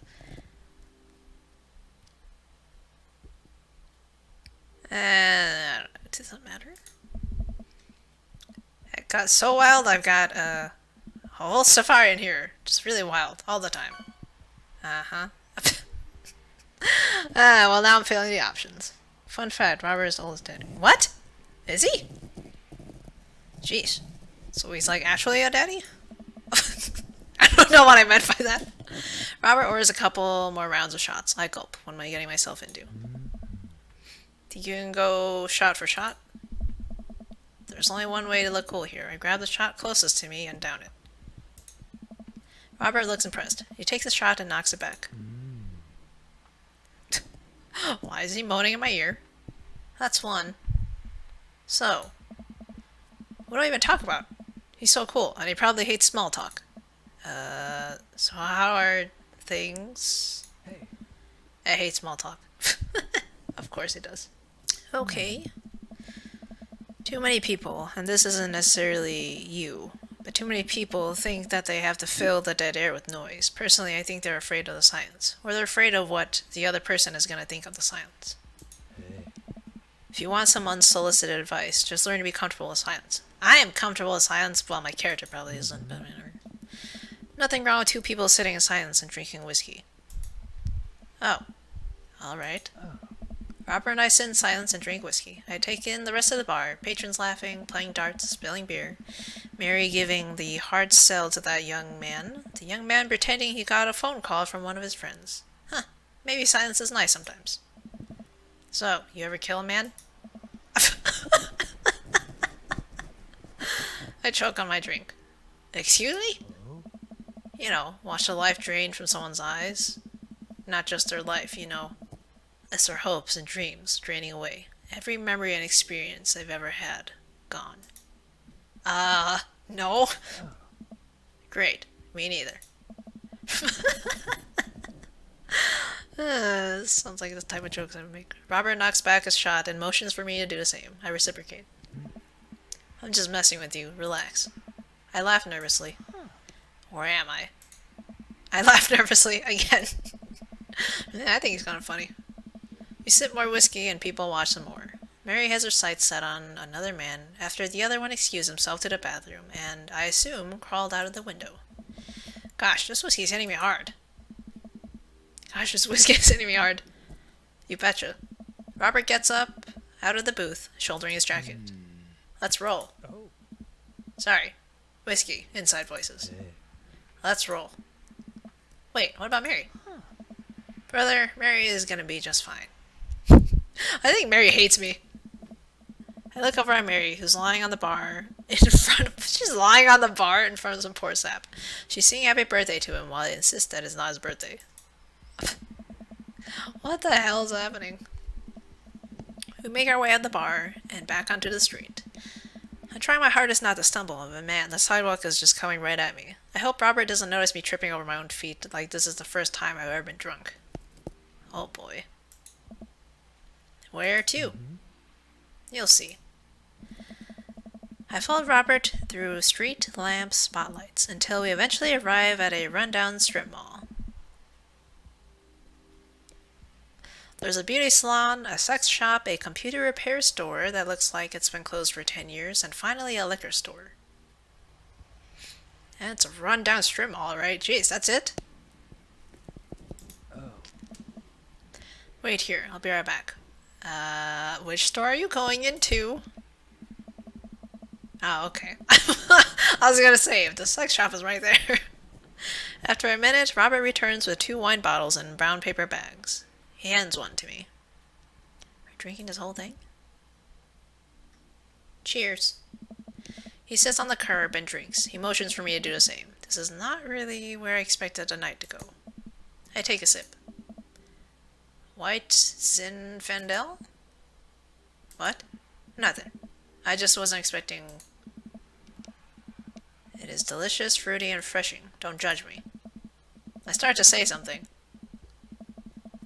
It doesn't matter. It got so wild, I've got a whole safari in here. Just really wild, all the time. Uh-huh. Well, now I'm failing the options. Fun fact, Robert is old as dead. What? Is he? Jeez. So he's like actually a daddy? I don't know what I meant by that. Robert orders a couple more rounds of shots. I gulp. What am I getting myself into? Think you can go shot for shot? There's only one way to look cool here. I grab the shot closest to me and down it. Robert looks impressed. He takes the shot and knocks it back. Why is he moaning in my ear? That's one. So, what do I even talk about? He's so cool, and he probably hates small talk. So how are things? Hey. I hate small talk. Of course he does. Okay. Too many people, and this isn't necessarily you, but too many people think that they have to fill the dead air with noise. Personally, I think they're afraid of the silence, or they're afraid of what the other person is going to think of the silence. Hey. If you want some unsolicited advice, just learn to be comfortable with silence. I am comfortable with silence, well, my character probably isn't, but whatever. Nothing wrong with two people sitting in silence and drinking whiskey. Oh. Alright. Robert and I sit in silence and drink whiskey. I take in the rest of the bar, patrons laughing, playing darts, spilling beer, Mary giving the hard sell to that young man, the young man pretending he got a phone call from one of his friends. Huh, maybe silence is nice sometimes. So, you ever kill a man? I choke on my drink. Excuse me? You know, watch the life drain from someone's eyes. Not just their life, you know. It's their hopes and dreams draining away. Every memory and experience they've ever had. Gone. No? Great. Me neither. This sounds like the type of jokes I would make. Robert knocks back his shot and motions for me to do the same. I reciprocate. I'm just messing with you. Relax. I laugh nervously. Or am I? I laugh nervously again. I think he's kind of funny. We sip more whiskey and people watch some more. Mary has her sights set on another man after the other one excused himself to the bathroom and, I assume, crawled out of the window. Gosh, this whiskey's hitting me hard. Gosh, this whiskey is hitting me hard. You betcha. Robert gets up out of the booth, shouldering his jacket. Let's roll. Oh. Sorry. Whiskey. Inside voices. Hey. Let's roll. Wait, what about Mary? Brother, Mary is gonna be just fine. I think Mary hates me. I look over at Mary, who's lying on the bar she's lying on the bar in front of some poor sap. She's singing happy birthday to him while I insist that it's not his birthday. What the hell is happening? We make our way out the bar and back onto the street. I try my hardest not to stumble, but man, the sidewalk is just coming right at me. I hope Robert doesn't notice me tripping over my own feet like this is the first time I've ever been drunk. Oh boy. Where to? You'll see. I followed Robert through street lamp spotlights until we eventually arrive at a rundown strip mall. There's a beauty salon, a sex shop, a computer repair store that looks like it's been closed for 10 years, and finally a liquor store. And it's a rundown strip mall, right? Jeez, that's it? Oh. Wait here, I'll be right back. Which store are you going into? Oh, okay. I was gonna say, if the sex shop is right there. After a minute, Robert returns with 2 wine bottles in brown paper bags. He hands one to me. Are you drinking this whole thing? Cheers. He sits on the curb and drinks. He motions for me to do the same. This is not really where I expected the night to go. I take a sip. White Zinfandel? What? Nothing. I just wasn't expecting... It is delicious, fruity, and refreshing. Don't judge me. I start to say something.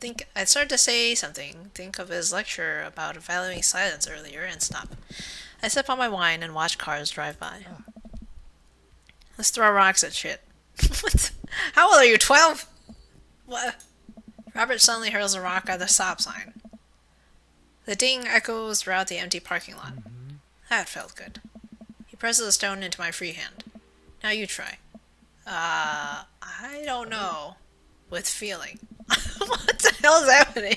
Think of his lecture about valuing silence earlier, and stop. I sip on my wine and watch cars drive by. Let's throw rocks at shit. What? How old are you, 12? What? Robert suddenly hurls a rock at the stop sign. The ding echoes throughout the empty parking lot. That felt good. He presses a stone into my free hand. Now you try. I don't know. With feeling. What the hell is happening?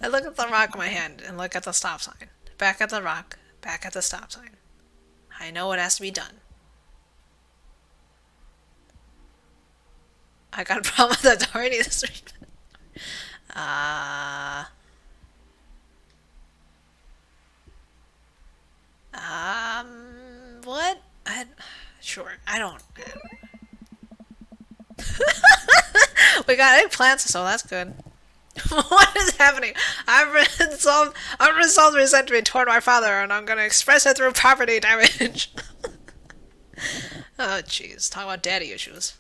I look at the rock in my hand and look at the stop sign. Back at the rock, back at the stop sign. I know what has to be done. I got a problem with authority this week. What? Sure, I don't. We got eggplants, so that's good. What is happening? Unresolved resentment toward my father, and I'm gonna express it through property damage. Oh, jeez. Talk about daddy issues.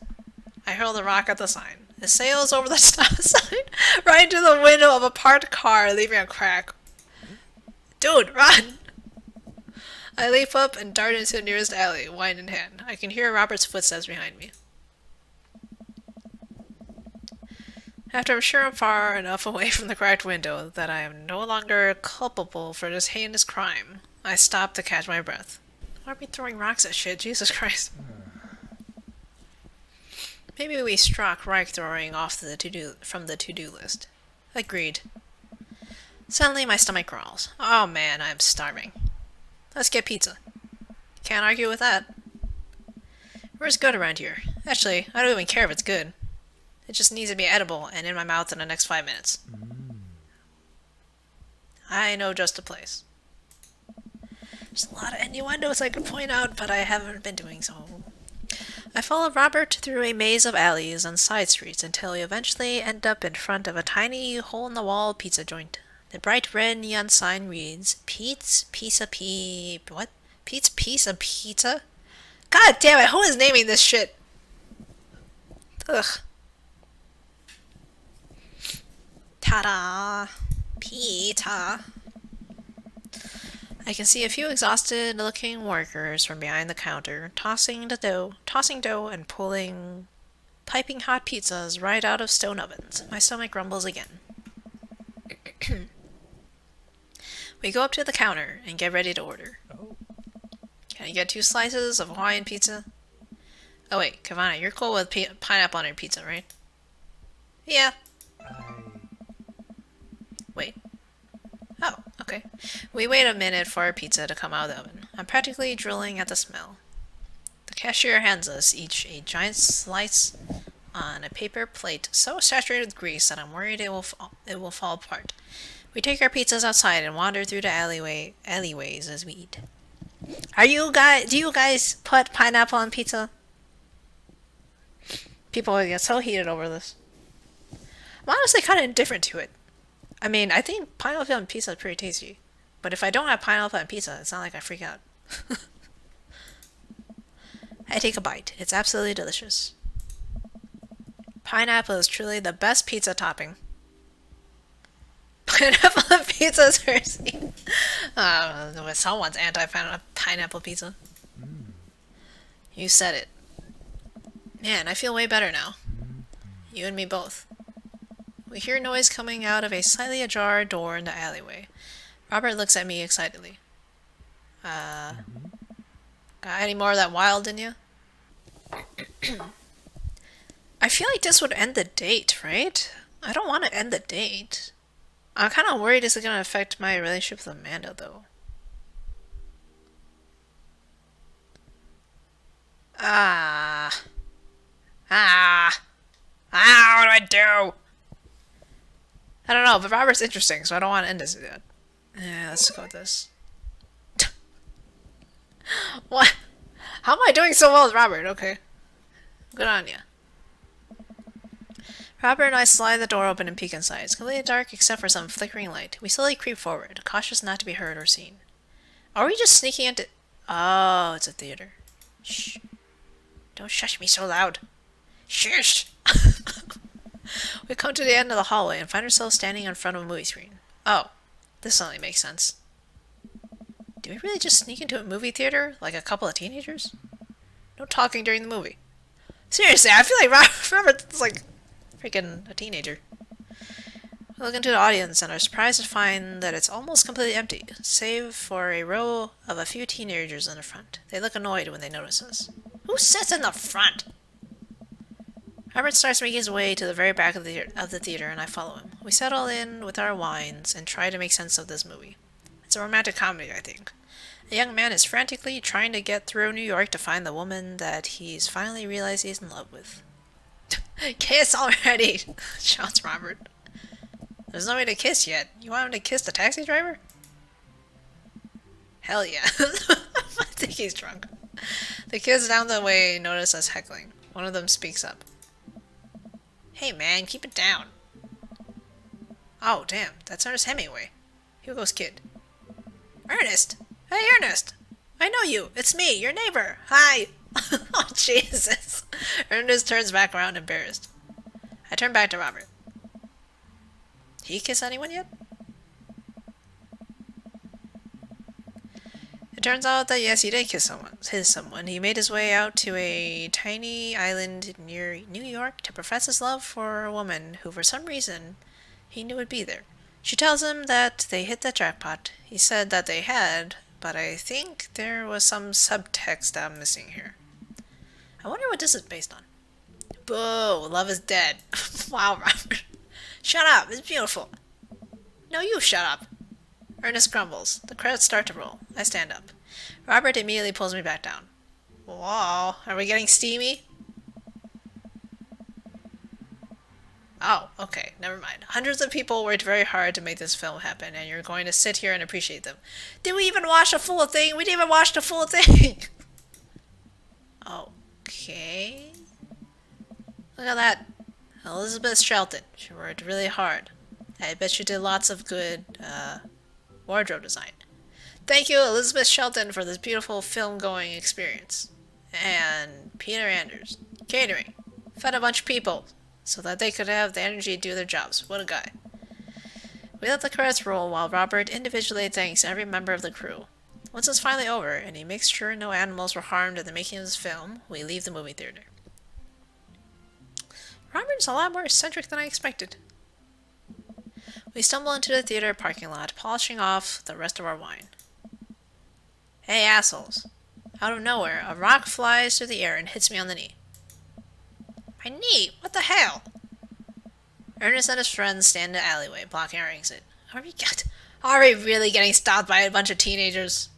I hurl the rock at the sign. It sails over the stop sign, right into the window of a parked car, leaving a crack. Dude, run! I leap up and dart into the nearest alley, wine in hand. I can hear Robert's footsteps behind me. After I'm sure I'm far enough away from the cracked window that I am no longer culpable for this heinous crime, I stop to catch my breath. Why are we throwing rocks at shit? Jesus Christ. Maybe we struck rock throwing off from the to-do list. Agreed. Suddenly my stomach growls. Oh man, I'm starving. Let's get pizza. Can't argue with that. Where's good around here? Actually, I don't even care if it's good. It just needs to be edible and in my mouth in the next 5 minutes. I know just a place. There's a lot of innuendos I could point out, but I haven't been doing so. I follow Robert through a maze of alleys and side streets until we eventually end up in front of a tiny hole-in-the-wall pizza joint. The bright red neon sign reads, Pete's Pizza what? Pete's Pizza Pizza? God damn it, who is naming this shit? Ugh. Ta-da! Pizza. I can see a few exhausted-looking workers from behind the counter, tossing dough and piping hot pizzas right out of stone ovens. My stomach rumbles again. We go up to the counter and get ready to order. Oh. Can I get 2 slices of Hawaiian pizza? Oh wait, Kavana, you're cool with pineapple on your pizza, right? Yeah. Wait. Oh, okay. We wait a minute for our pizza to come out of the oven. I'm practically drooling at the smell. The cashier hands us each a giant slice on a paper plate so saturated with grease that I'm worried it will fall apart. We take our pizzas outside and wander through the alleyways as we eat. Do you guys put pineapple on pizza? People get so heated over this. I'm honestly kind of indifferent to it. I mean, I think pineapple on pizza is pretty tasty. But if I don't have pineapple on pizza, it's not like I freak out. I take a bite. It's absolutely delicious. Pineapple is truly the best pizza topping. Pineapple on pizza is crazy. Someone's anti-pineapple pizza. You said it. Man, I feel way better now. You and me both. We hear noise coming out of a slightly ajar door in the alleyway. Robert looks at me excitedly. Got any more of that wild in you? I feel like this would end the date, right? I don't want to end the date. I'm kind of worried this is going to affect my relationship with Amanda, though. What do I do? I don't know, but Robert's interesting, so I don't want to end this yet. Yeah, let's go with this. What? How am I doing so well with Robert? Okay. Good on ya. Robert and I slide the door open and peek inside. It's completely dark except for some flickering light. We slowly creep forward, cautious not to be heard or seen. Are we just sneaking into... Oh, it's a theater. Shh. Don't shush me so loud. Shush! We come to the end of the hallway and find ourselves standing in front of a movie screen. Oh, this suddenly makes sense. Did we really just sneak into a movie theater like a couple of teenagers? No talking during the movie. Seriously, I feel like Robert's like freaking a teenager. We look into the audience and are surprised to find that it's almost completely empty, save for a row of a few teenagers in the front. They look annoyed when they notice us. Who sits in the front? Robert starts making his way to the very back of the theater, and I follow him. We settle in with our wines and try to make sense of this movie. It's a romantic comedy, I think. A young man is frantically trying to get through New York to find the woman that he's finally realized he's in love with. Kiss already! Shouts Robert. There's no way to kiss yet. You want him to kiss the taxi driver? Hell yeah. I think he's drunk. The kids down the way notice us heckling. One of them speaks up. Hey man, keep it down. Oh damn, that's Ernest Hemingway. Hugo's kid. Ernest! Hey Ernest! I know you! It's me, your neighbor! Hi! Oh Jesus! Ernest turns back around embarrassed. I turn back to Robert. He kiss anyone yet? It turns out that yes, he did kiss someone. He made his way out to a tiny island near New York to profess his love for a woman who, for some reason, he knew would be there. She tells him that they hit the jackpot. He said that they had, but I think there was some subtext that I'm missing here. I wonder what this is based on. Boo! Love is dead. Wow, Robert. Shut up! It's beautiful. No, you shut up. Ernest grumbles. The credits start to roll. I stand up. Robert immediately pulls me back down. Whoa, are we getting steamy? Oh, okay, never mind. Hundreds of people worked very hard to make this film happen, and you're going to sit here and appreciate them. Did we even watch the full thing? We didn't even watch the full thing! Okay. Look at that. Elizabeth Shelton. She worked really hard. I bet she did lots of good, wardrobe design. Thank you, Elizabeth Shelton, for this beautiful film-going experience. And Peter Anders. Catering. Fed a bunch of people, so that they could have the energy to do their jobs. What a guy. We let the credits roll while Robert individually thanks every member of the crew. Once it's finally over, and he makes sure no animals were harmed in the making of this film, we leave the movie theater. Robert's a lot more eccentric than I expected. We stumble into the theater parking lot, polishing off the rest of our wine. Hey, assholes. Out of nowhere, a rock flies through the air and hits me on the knee. My knee? What the hell? Ernest and his friends stand in the alleyway, blocking our exit. Are we really getting stopped by a bunch of teenagers?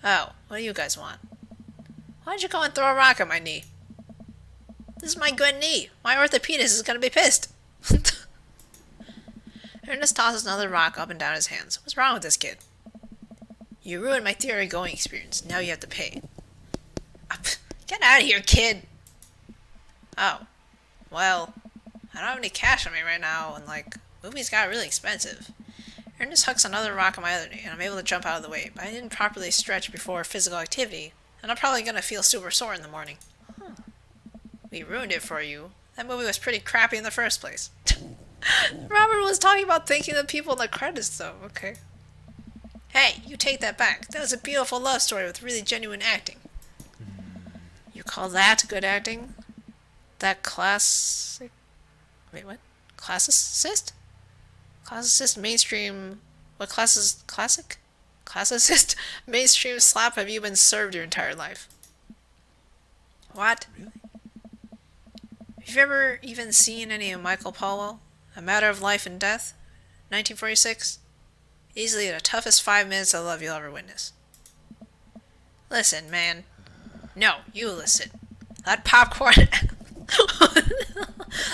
Oh, what do you guys want? Why don't you go and throw a rock at my knee? This is my good knee. My orthopedist is gonna be pissed. Ernest tosses another rock up and down his hands. What's wrong with this kid? You ruined my theater-going experience. Now you have to pay. Get out of here, kid! Oh. Well, I don't have any cash on me right now, and, movies got really expensive. Ernest hucks another rock on my other knee, and I'm able to jump out of the way, but I didn't properly stretch before physical activity, and I'm probably gonna feel super sore in the morning. We ruined it for you. That movie was pretty crappy in the first place. Robert was talking about thanking the people in the credits, though. Okay. Hey, you take that back. That was a beautiful love story with really genuine acting. You call that good acting? That classic... Wait, what? Classicist? Classicist mainstream... What classes... Classic? Classicist mainstream slap have you been served your entire life? What? Really? Have you ever even seen any of Michael Powell? A Matter of Life and Death? 1946? Easily the toughest 5 minutes of love you'll ever witness. Listen, man. No, you listen. That popcorn...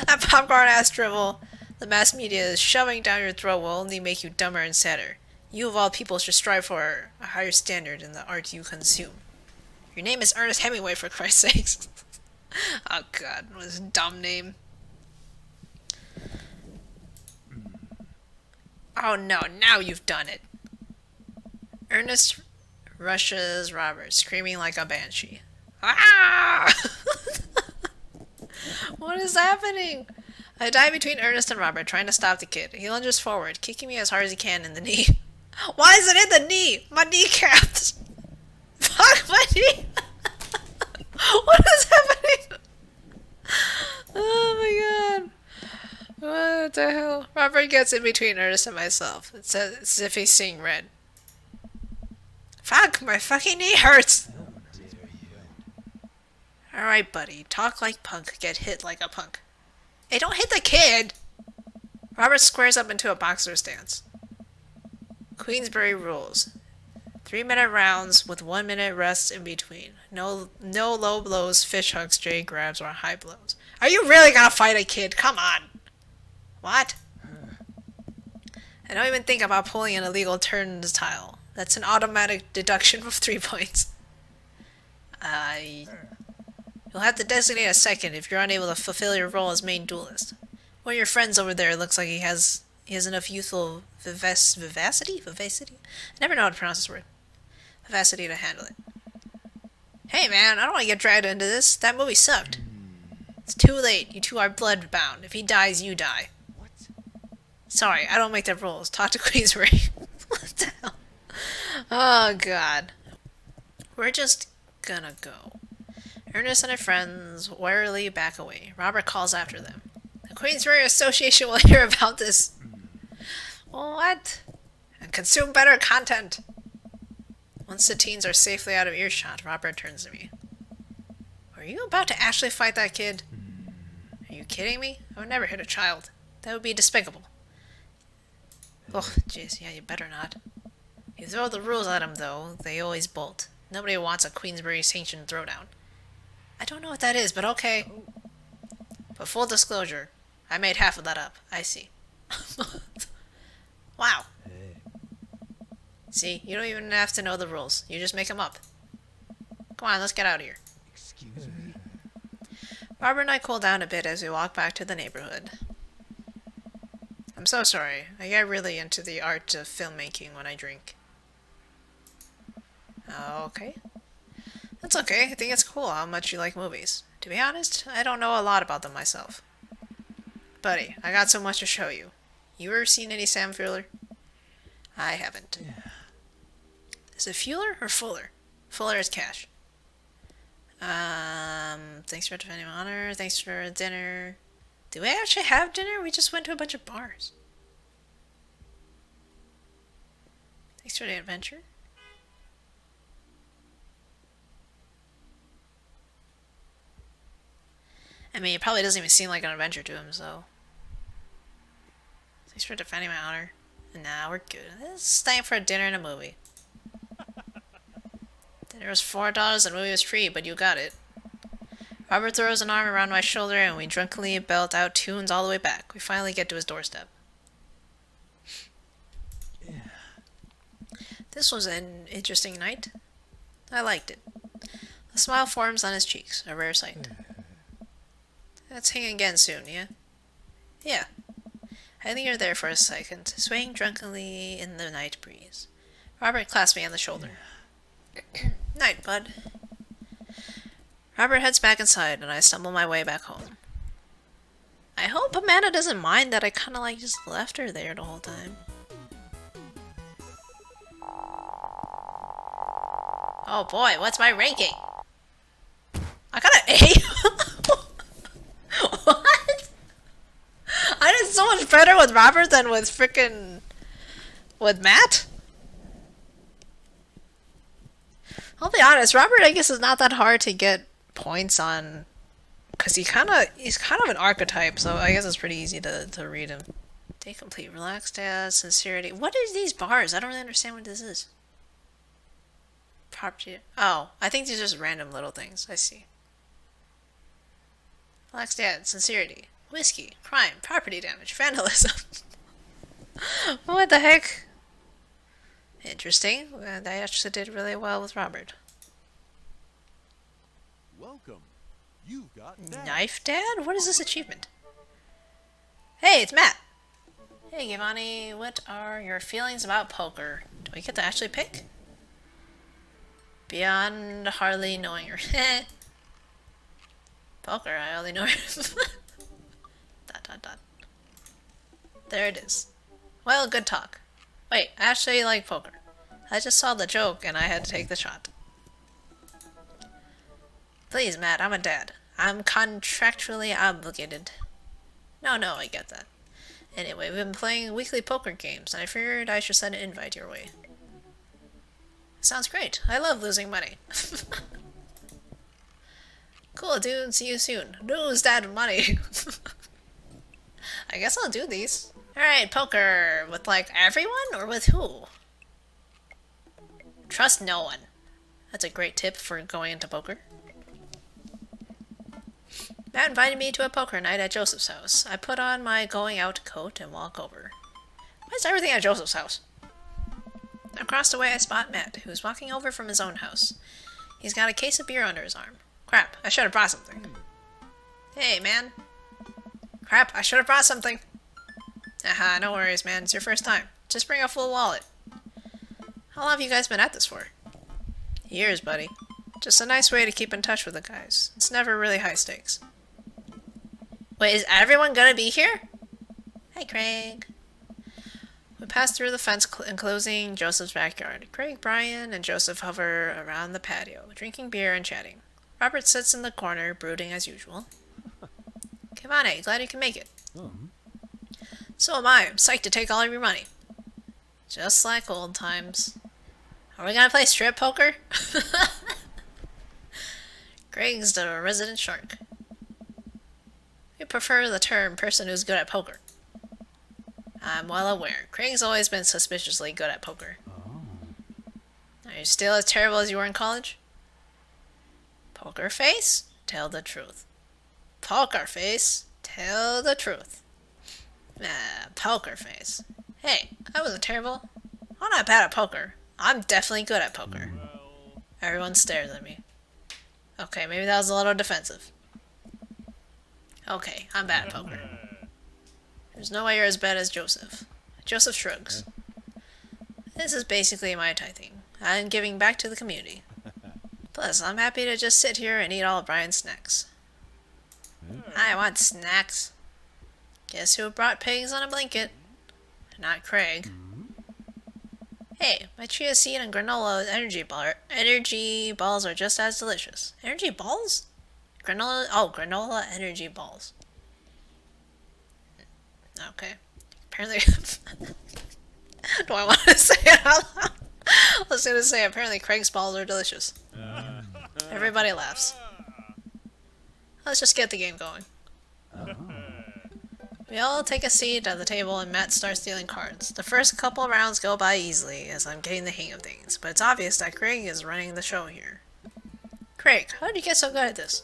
that popcorn-ass dribble the mass media is shoving down your throat will only make you dumber and sadder. You of all people should strive for a higher standard in the art you consume. Your name is Ernest Hemingway, for Christ's sakes. Oh god, what is a dumb name? Oh no, now you've done it. Ernest rushes Robert, screaming like a banshee. Ah! What is happening? I dive between Ernest and Robert, trying to stop the kid. He lunges forward, kicking me as hard as he can in the knee. Why is it in the knee? My kneecaps! Fuck my knee! What is happening? Oh my god. What the hell? Robert gets in between Ernest and myself. It's as if he's seeing red. Fuck, my fucking knee hurts! Alright, buddy. Talk like punk, get hit like a punk. Hey, don't hit the kid! Robert squares up into a boxer stance. Queensberry rules. 3-minute rounds with 1-minute rest in between. No low blows, fish hooks, J grabs, or high blows. Are you really gonna fight a kid? Come on! What? I don't even think about pulling an illegal turnstile. That's an automatic deduction of 3 points. You'll have to designate a second if you're unable to fulfill your role as main duelist. One of your friends over there looks like he has enough youthful vivacity? I never know how to pronounce this word. Vivacity to handle it. Hey man, I don't want to get dragged into this. That movie sucked. It's too late. You two are blood bound. If he dies, you die. What? Sorry, I don't make the rules. Talk to Queensbury. What the hell? Oh god. We're just gonna go. Ernest and her friends warily back away. Robert calls after them. The Queensbury Association will hear about this. What? And consume better content. Once the teens are safely out of earshot, Robert turns to me. Are you about to actually fight that kid? Are you kidding me? I would never hit a child. That would be despicable. Oh, jeez, yeah, you better not. You throw the rules at them, though, they always bolt. Nobody wants a Queensbury sanctioned throwdown. I don't know what that is, but okay. But full disclosure, I made half of that up. I see. Wow. Hey. See, you don't even have to know the rules. You just make them up. Come on, let's get out of here. Excuse me? Barbara and I cool down a bit as we walk back to the neighborhood. I'm so sorry. I get really into the art of filmmaking when I drink. Okay. That's okay. I think it's cool how much you like movies. To be honest, I don't know a lot about them myself. Buddy, I got so much to show you. You ever seen any Sam Fuller? I haven't. Yeah. Is it Fuller or Fuller? Fuller is cash. Thanks for defending my honor. Thanks for dinner. Do we actually have dinner? We just went to a bunch of bars. Thanks for the adventure. I mean, it probably doesn't even seem like an adventure to him, so... Thanks for defending my honor. Nah, we're good. It's time for a dinner and a movie. Dinner was $4 and the movie was free, but you got it. Robert throws an arm around my shoulder and we drunkenly belt out tunes all the way back. We finally get to his doorstep. Yeah. This was an interesting night. I liked it. A smile forms on his cheeks, a rare sight. Let's hang again soon, yeah? Yeah. I linger there for a second, swaying drunkenly in the night breeze. Robert clasped me on the shoulder. Night, bud. Robert heads back inside, and I stumble my way back home. I hope Amanda doesn't mind that I kind of like just left her there the whole time. Oh boy, what's my ranking? I got an A? What? I did so much better with Robert than with frickin' with Matt? I'll be honest, Robert I guess is not that hard to get points on, because he's kind of an archetype, so I guess it's pretty easy to read him. Day complete, relaxed as sincerity. What is these bars? I don't really understand what this is. Property. Oh, I think these are just random little things. I see. Relaxed as sincerity, whiskey, crime, property damage, vandalism. What the heck? Interesting. They actually did really well with Robert. Welcome. You've got dads. Knife Dad? What is this achievement? Hey, it's Matt. Hey, Giovanni, what are your feelings about poker? Do we get to actually pick? Beyond hardly knowing her. Poker, I only know her. ... There it is. Well, good talk. Wait, I actually like poker. I just saw the joke and I had to take the shot. Please, Matt, I'm a dad. I'm contractually obligated. No, I get that. Anyway, we've been playing weekly poker games, and I figured I should send an invite your way. Sounds great. I love losing money. Cool, dude. See you soon. Lose that money. I guess I'll do these. Alright, poker. With, like, everyone? Or with who? Trust no one. That's a great tip for going into poker. Matt invited me to a poker night at Joseph's house. I put on my going out coat and walk over. Why is everything at Joseph's house? Across the way I spot Matt, who's walking over from his own house. He's got a case of beer under his arm. Crap, I should have brought something. Hey, man. Crap, I should have brought something. Aha, no worries, man. It's your first time. Just bring a full wallet. How long have you guys been at this for? Years, buddy. Just a nice way to keep in touch with the guys. It's never really high stakes. Wait, is everyone gonna be here? Hi, Craig. We pass through the fence enclosing Joseph's backyard. Craig, Brian, and Joseph hover around the patio, drinking beer and chatting. Robert sits in the corner, brooding as usual. Giovanni, glad you can make it. So am I. I'm psyched to take all of your money. Just like old times. Are we gonna play strip poker? Greg's the resident shark. We prefer the term person who's good at poker. I'm well aware. Craig's always been suspiciously good at poker. Are you still as terrible as you were in college? Poker face? Tell the truth. Poker face? Tell the truth. Poker face. Hey, I wasn't terrible. I'm not bad at poker. I'm definitely good at poker. Everyone stares at me. Okay, maybe that was a little defensive. Okay, I'm bad at poker. There's no way you're as bad as Joseph. Joseph shrugs. This is basically my tithing. I'm giving back to the community. Plus, I'm happy to just sit here and eat all of Brian's snacks. I want snacks. Guess who brought pigs on a blanket? Not Craig. Hey, my chia seed and granola energy balls are just as delicious. Energy balls? Granola energy balls. Okay. Apparently... Do I want to say it out loud? I was going to say, apparently Craig's balls are delicious. Everybody laughs. Let's just get the game going. We all take a seat at the table and Matt starts dealing cards. The first couple rounds go by easily as I'm getting the hang of things, but it's obvious that Craig is running the show here. Craig, how did you get so good at this?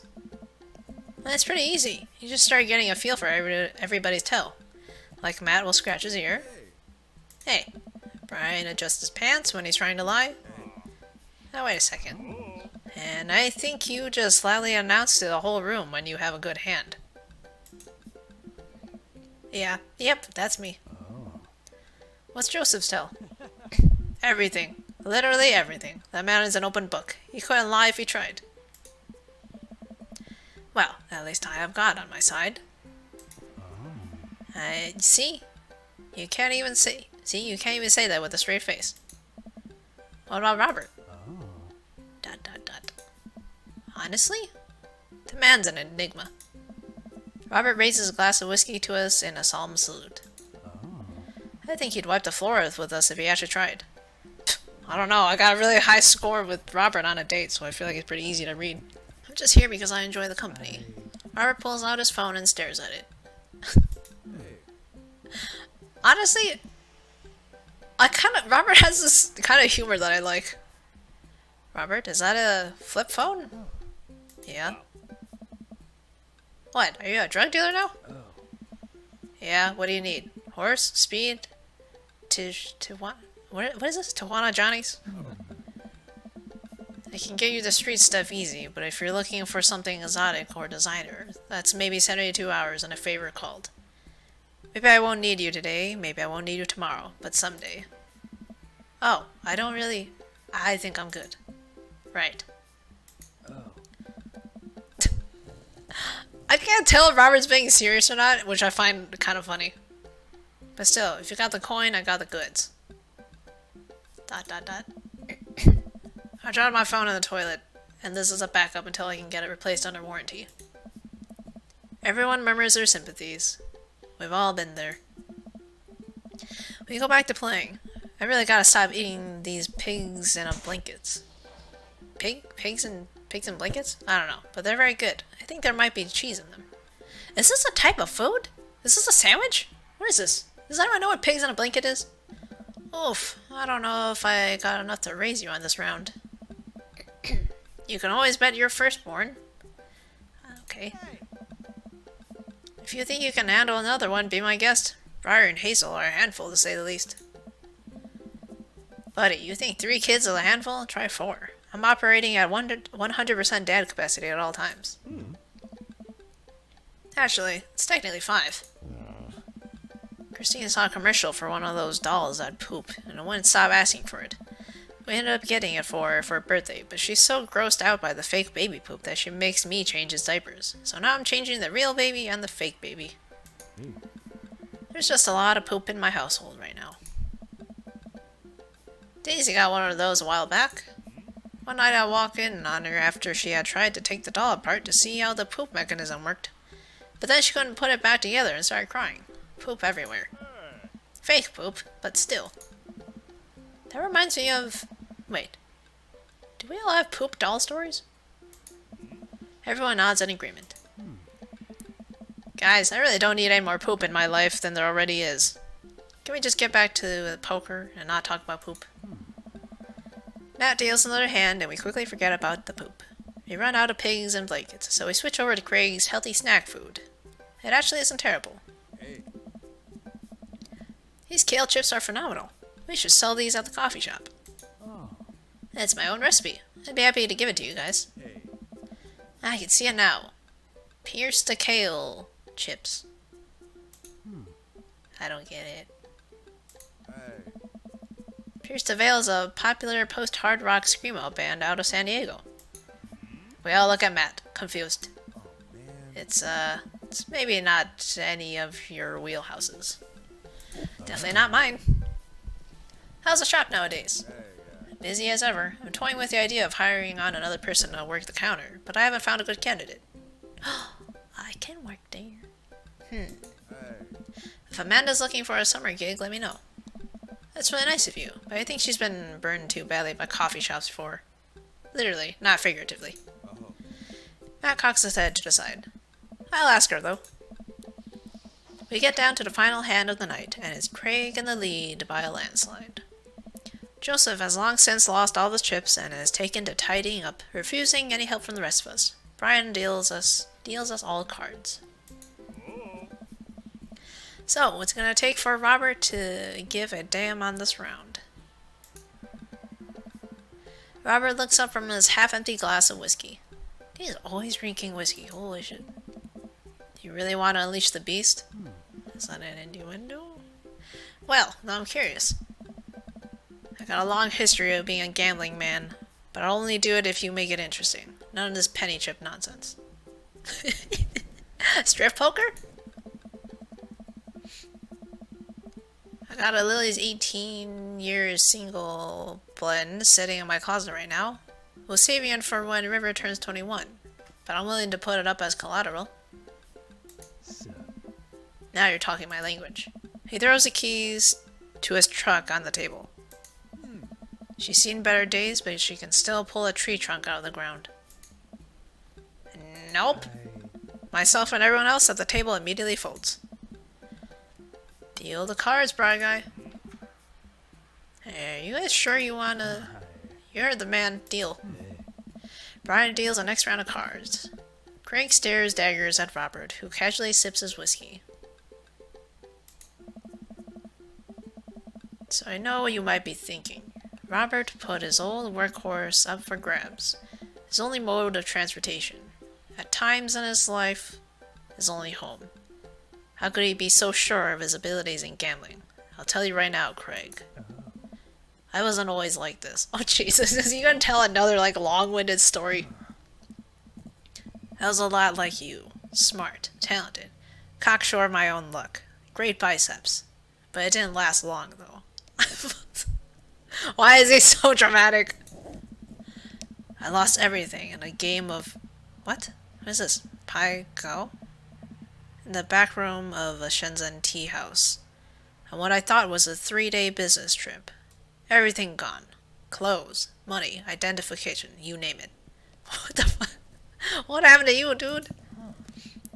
Well, it's pretty easy. You just start getting a feel for everybody's tell. Like Matt will scratch his ear. Hey, Brian adjusts his pants when he's trying to lie. Now wait a second. And I think you just loudly announce to the whole room when you have a good hand. Yeah, yep, that's me. What's Joseph's tell? Everything. Literally everything. That man is an open book. He couldn't lie if he tried. Well, at least I have God on my side. See? You can't even say... See, you can't even say that with a straight face. What about Robert? Dot dot dot. Honestly? The man's an enigma. Robert raises a glass of whiskey to us in a solemn salute. I think he'd wipe the floor with us if he actually tried. I don't know, I got a really high score with Robert on a date, so I feel like it's pretty easy to read. I'm just here because I enjoy the company. Robert pulls out his phone and stares at it. Honestly, Robert has this kind of humor that I like. Robert, is that a flip phone? Yeah. What, are you a drug dealer now? Yeah, what do you need? Horse? Speed? What is this? Tijuana Johnny's? I can get you the street stuff easy, but if you're looking for something exotic or designer, that's maybe 72 hours and a favor called. Maybe I won't need you today, maybe I won't need you tomorrow, but someday. Oh, I think I'm good. Right. I can't tell if Robert's being serious or not, which I find kind of funny. But still, if you got the coin, I got the goods. Dot dot dot. I dropped my phone in the toilet, and this is a backup until I can get it replaced under warranty. Everyone murmurs their sympathies. We've all been there. We go back to playing. I really gotta stop eating these pigs in blankets. Pigs in blankets? I don't know, but they're very good. I think there might be cheese in them. Is this a type of food? Is this a sandwich? What is this? Does anyone know what pigs in a blanket is? Oof, I don't know if I got enough to raise you on this round. You can always bet your firstborn. Okay. If you think you can handle another one, be my guest. Briar and Hazel are a handful, to say the least. Buddy, you think 3 kids is a handful? Try 4. I'm operating at 100% dad capacity at all times. Actually, it's technically 5. Christine saw a commercial for one of those dolls that poop, and I wouldn't stop asking for it. We ended up getting it for her for her birthday, but she's so grossed out by the fake baby poop that she makes me change his diapers. So now I'm changing the real baby and the fake baby. There's just a lot of poop in my household right now. Daisy got one of those a while back. One night I walked in on her after she had tried to take the doll apart to see how the poop mechanism worked. But then she couldn't put it back together and started crying. Poop everywhere. Fake poop, but still. That reminds me of... Wait. Do we all have poop doll stories? Everyone nods in agreement. Guys, I really don't need any more poop in my life than there already is. Can we just get back to the poker and not talk about poop? Matt deals another hand and we quickly forget about the poop. We run out of pigs and blankets, so we switch over to Craig's healthy snack food. It actually isn't terrible. These kale chips are phenomenal. We should sell these at the coffee shop. It's my own recipe. I'd be happy to give it to you guys. I can see it now. Pierce the kale chips. I don't get it. Pierce the Veil is a popular post-hard rock screamo band out of San Diego. We all look at Matt, confused. It's maybe not any of your wheelhouses. Definitely not mine. How's the shop nowadays? Busy as ever. I'm toying with the idea of hiring on another person to work the counter, but I haven't found a good candidate. I can work there. If Amanda's looking for a summer gig, let me know. That's really nice of you, but I think she's been burned too badly by coffee shops before. Literally, not figuratively. Matt cocks his head to decide. I'll ask her, though. We get down to the final hand of the night, and it's Craig in the lead by a landslide. Joseph has long since lost all his chips and has taken to tidying up, refusing any help from the rest of us. Brian deals us all cards. So, what's it gonna take for Robert to give a damn on this round? Robert looks up from his half-empty glass of whiskey. He's always drinking whiskey, holy shit. Do you really want to unleash the beast? Is that an innuendo? Well, now I'm curious. I got a long history of being a gambling man, but I'll only do it if you make it interesting. None of this penny chip nonsense. Strip poker? I got a Lily's 18 years single blend sitting in my closet right now. We'll save it for when River turns 21. But I'm willing to put it up as collateral. So, Now you're talking my language. He throws the keys to his truck on the table. She's seen better days, but she can still pull a tree trunk out of the ground. Nope. Myself and everyone else at the table immediately folds. Deal the cards, bride guy. Hey, you guys sure you wanna... You're the man. Deal. Brian deals the next round of cards. Craig stares daggers at Robert, who casually sips his whiskey. So I know what you might be thinking. Robert put his old workhorse up for grabs. His only mode of transportation. At times in his life, his only home. How could he be so sure of his abilities in gambling? I'll tell you right now, Craig. I wasn't always like this. Oh Jesus, is he gonna tell another like long-winded story? I was a lot like you. Smart, talented, cocksure of my own luck. Great biceps. But it didn't last long though. Why is he so dramatic? I lost everything in a game of... What? What is this? Pai Go? In the back room of a Shenzhen tea house. On what I thought was a 3-day business trip. Everything gone. Clothes, money, identification, you name it. What the fuck? What happened to you, dude?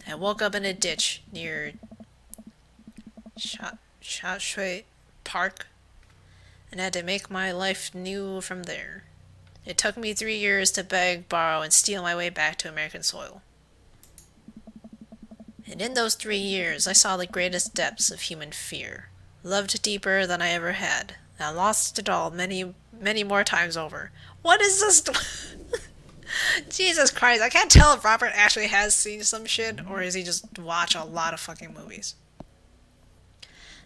I woke up in a ditch near Sha Shui Park and had to make my life new from there. It took me 3 years to beg, borrow, and steal my way back to American soil. And in those 3 years, I saw the greatest depths of human fear. Loved deeper than I ever had. And I lost it all many, many more times over. What is this? Jesus Christ, I can't tell if Robert actually has seen some shit, or is he just watch a lot of fucking movies.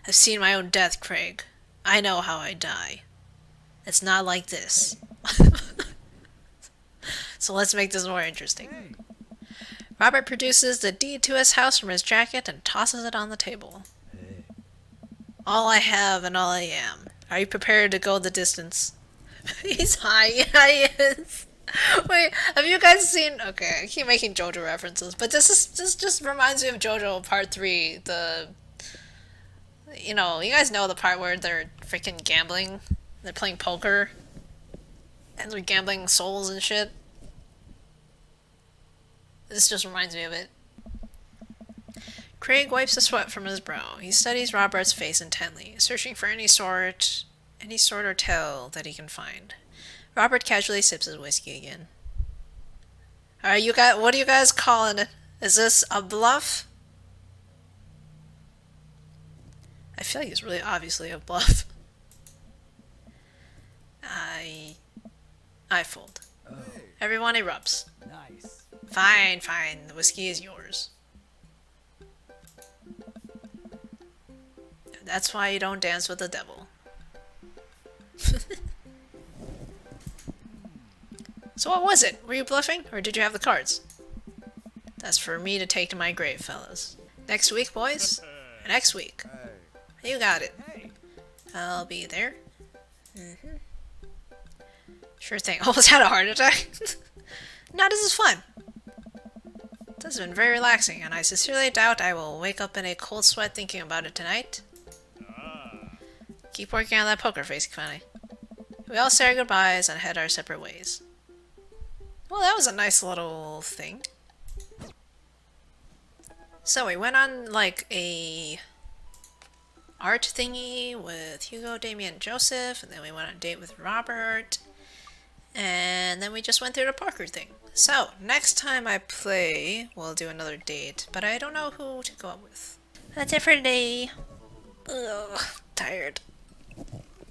I've seen my own death, Craig. I know how I die. It's not like this. So let's make this more interesting. Robert produces the deed to his house from his jacket and tosses it on the table. All I have and all I am. Are you prepared to go the distance? He's high. Yeah, he is. Wait, have you guys seen... Okay, I keep making JoJo references, but this just reminds me of JoJo Part 3. You know, you guys know the part where they're freaking gambling. They're playing poker. And they're gambling souls and shit. This just reminds me of it. Craig wipes the sweat from his brow. He studies Robert's face intently, searching for any sort or tell that he can find. Robert casually sips his whiskey again. Alright, you guys, what are you guys calling it? Is this a bluff? I feel like it's really obviously a bluff. I fold. oh, Everyone erupts. nice. Fine, fine. The whiskey is yours. That's why you don't dance with the devil. So what was it? Were you bluffing, or did you have the cards? That's for me to take to my grave, fellas. Next week, boys? Next week. You got it. I'll be there. Sure thing. Almost had a heart attack. No, this is fun. This has been very relaxing, and I sincerely doubt I will wake up in a cold sweat thinking about it tonight. Keep working on that poker face, Connie. We all say our goodbyes and head our separate ways. Well, that was a nice little thing. So we went on like a art thingy with Hugo, Damien, Joseph, and then we went on a date with Robert, and then we just went through the poker thing. So next time I play, we'll do another date, but I don't know who to go out with. That's it for today. Ugh, tired.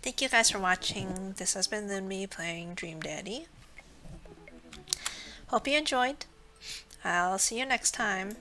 Thank you guys for watching. This has been Lunmie playing Dream Daddy. Hope you enjoyed. I'll see you next time.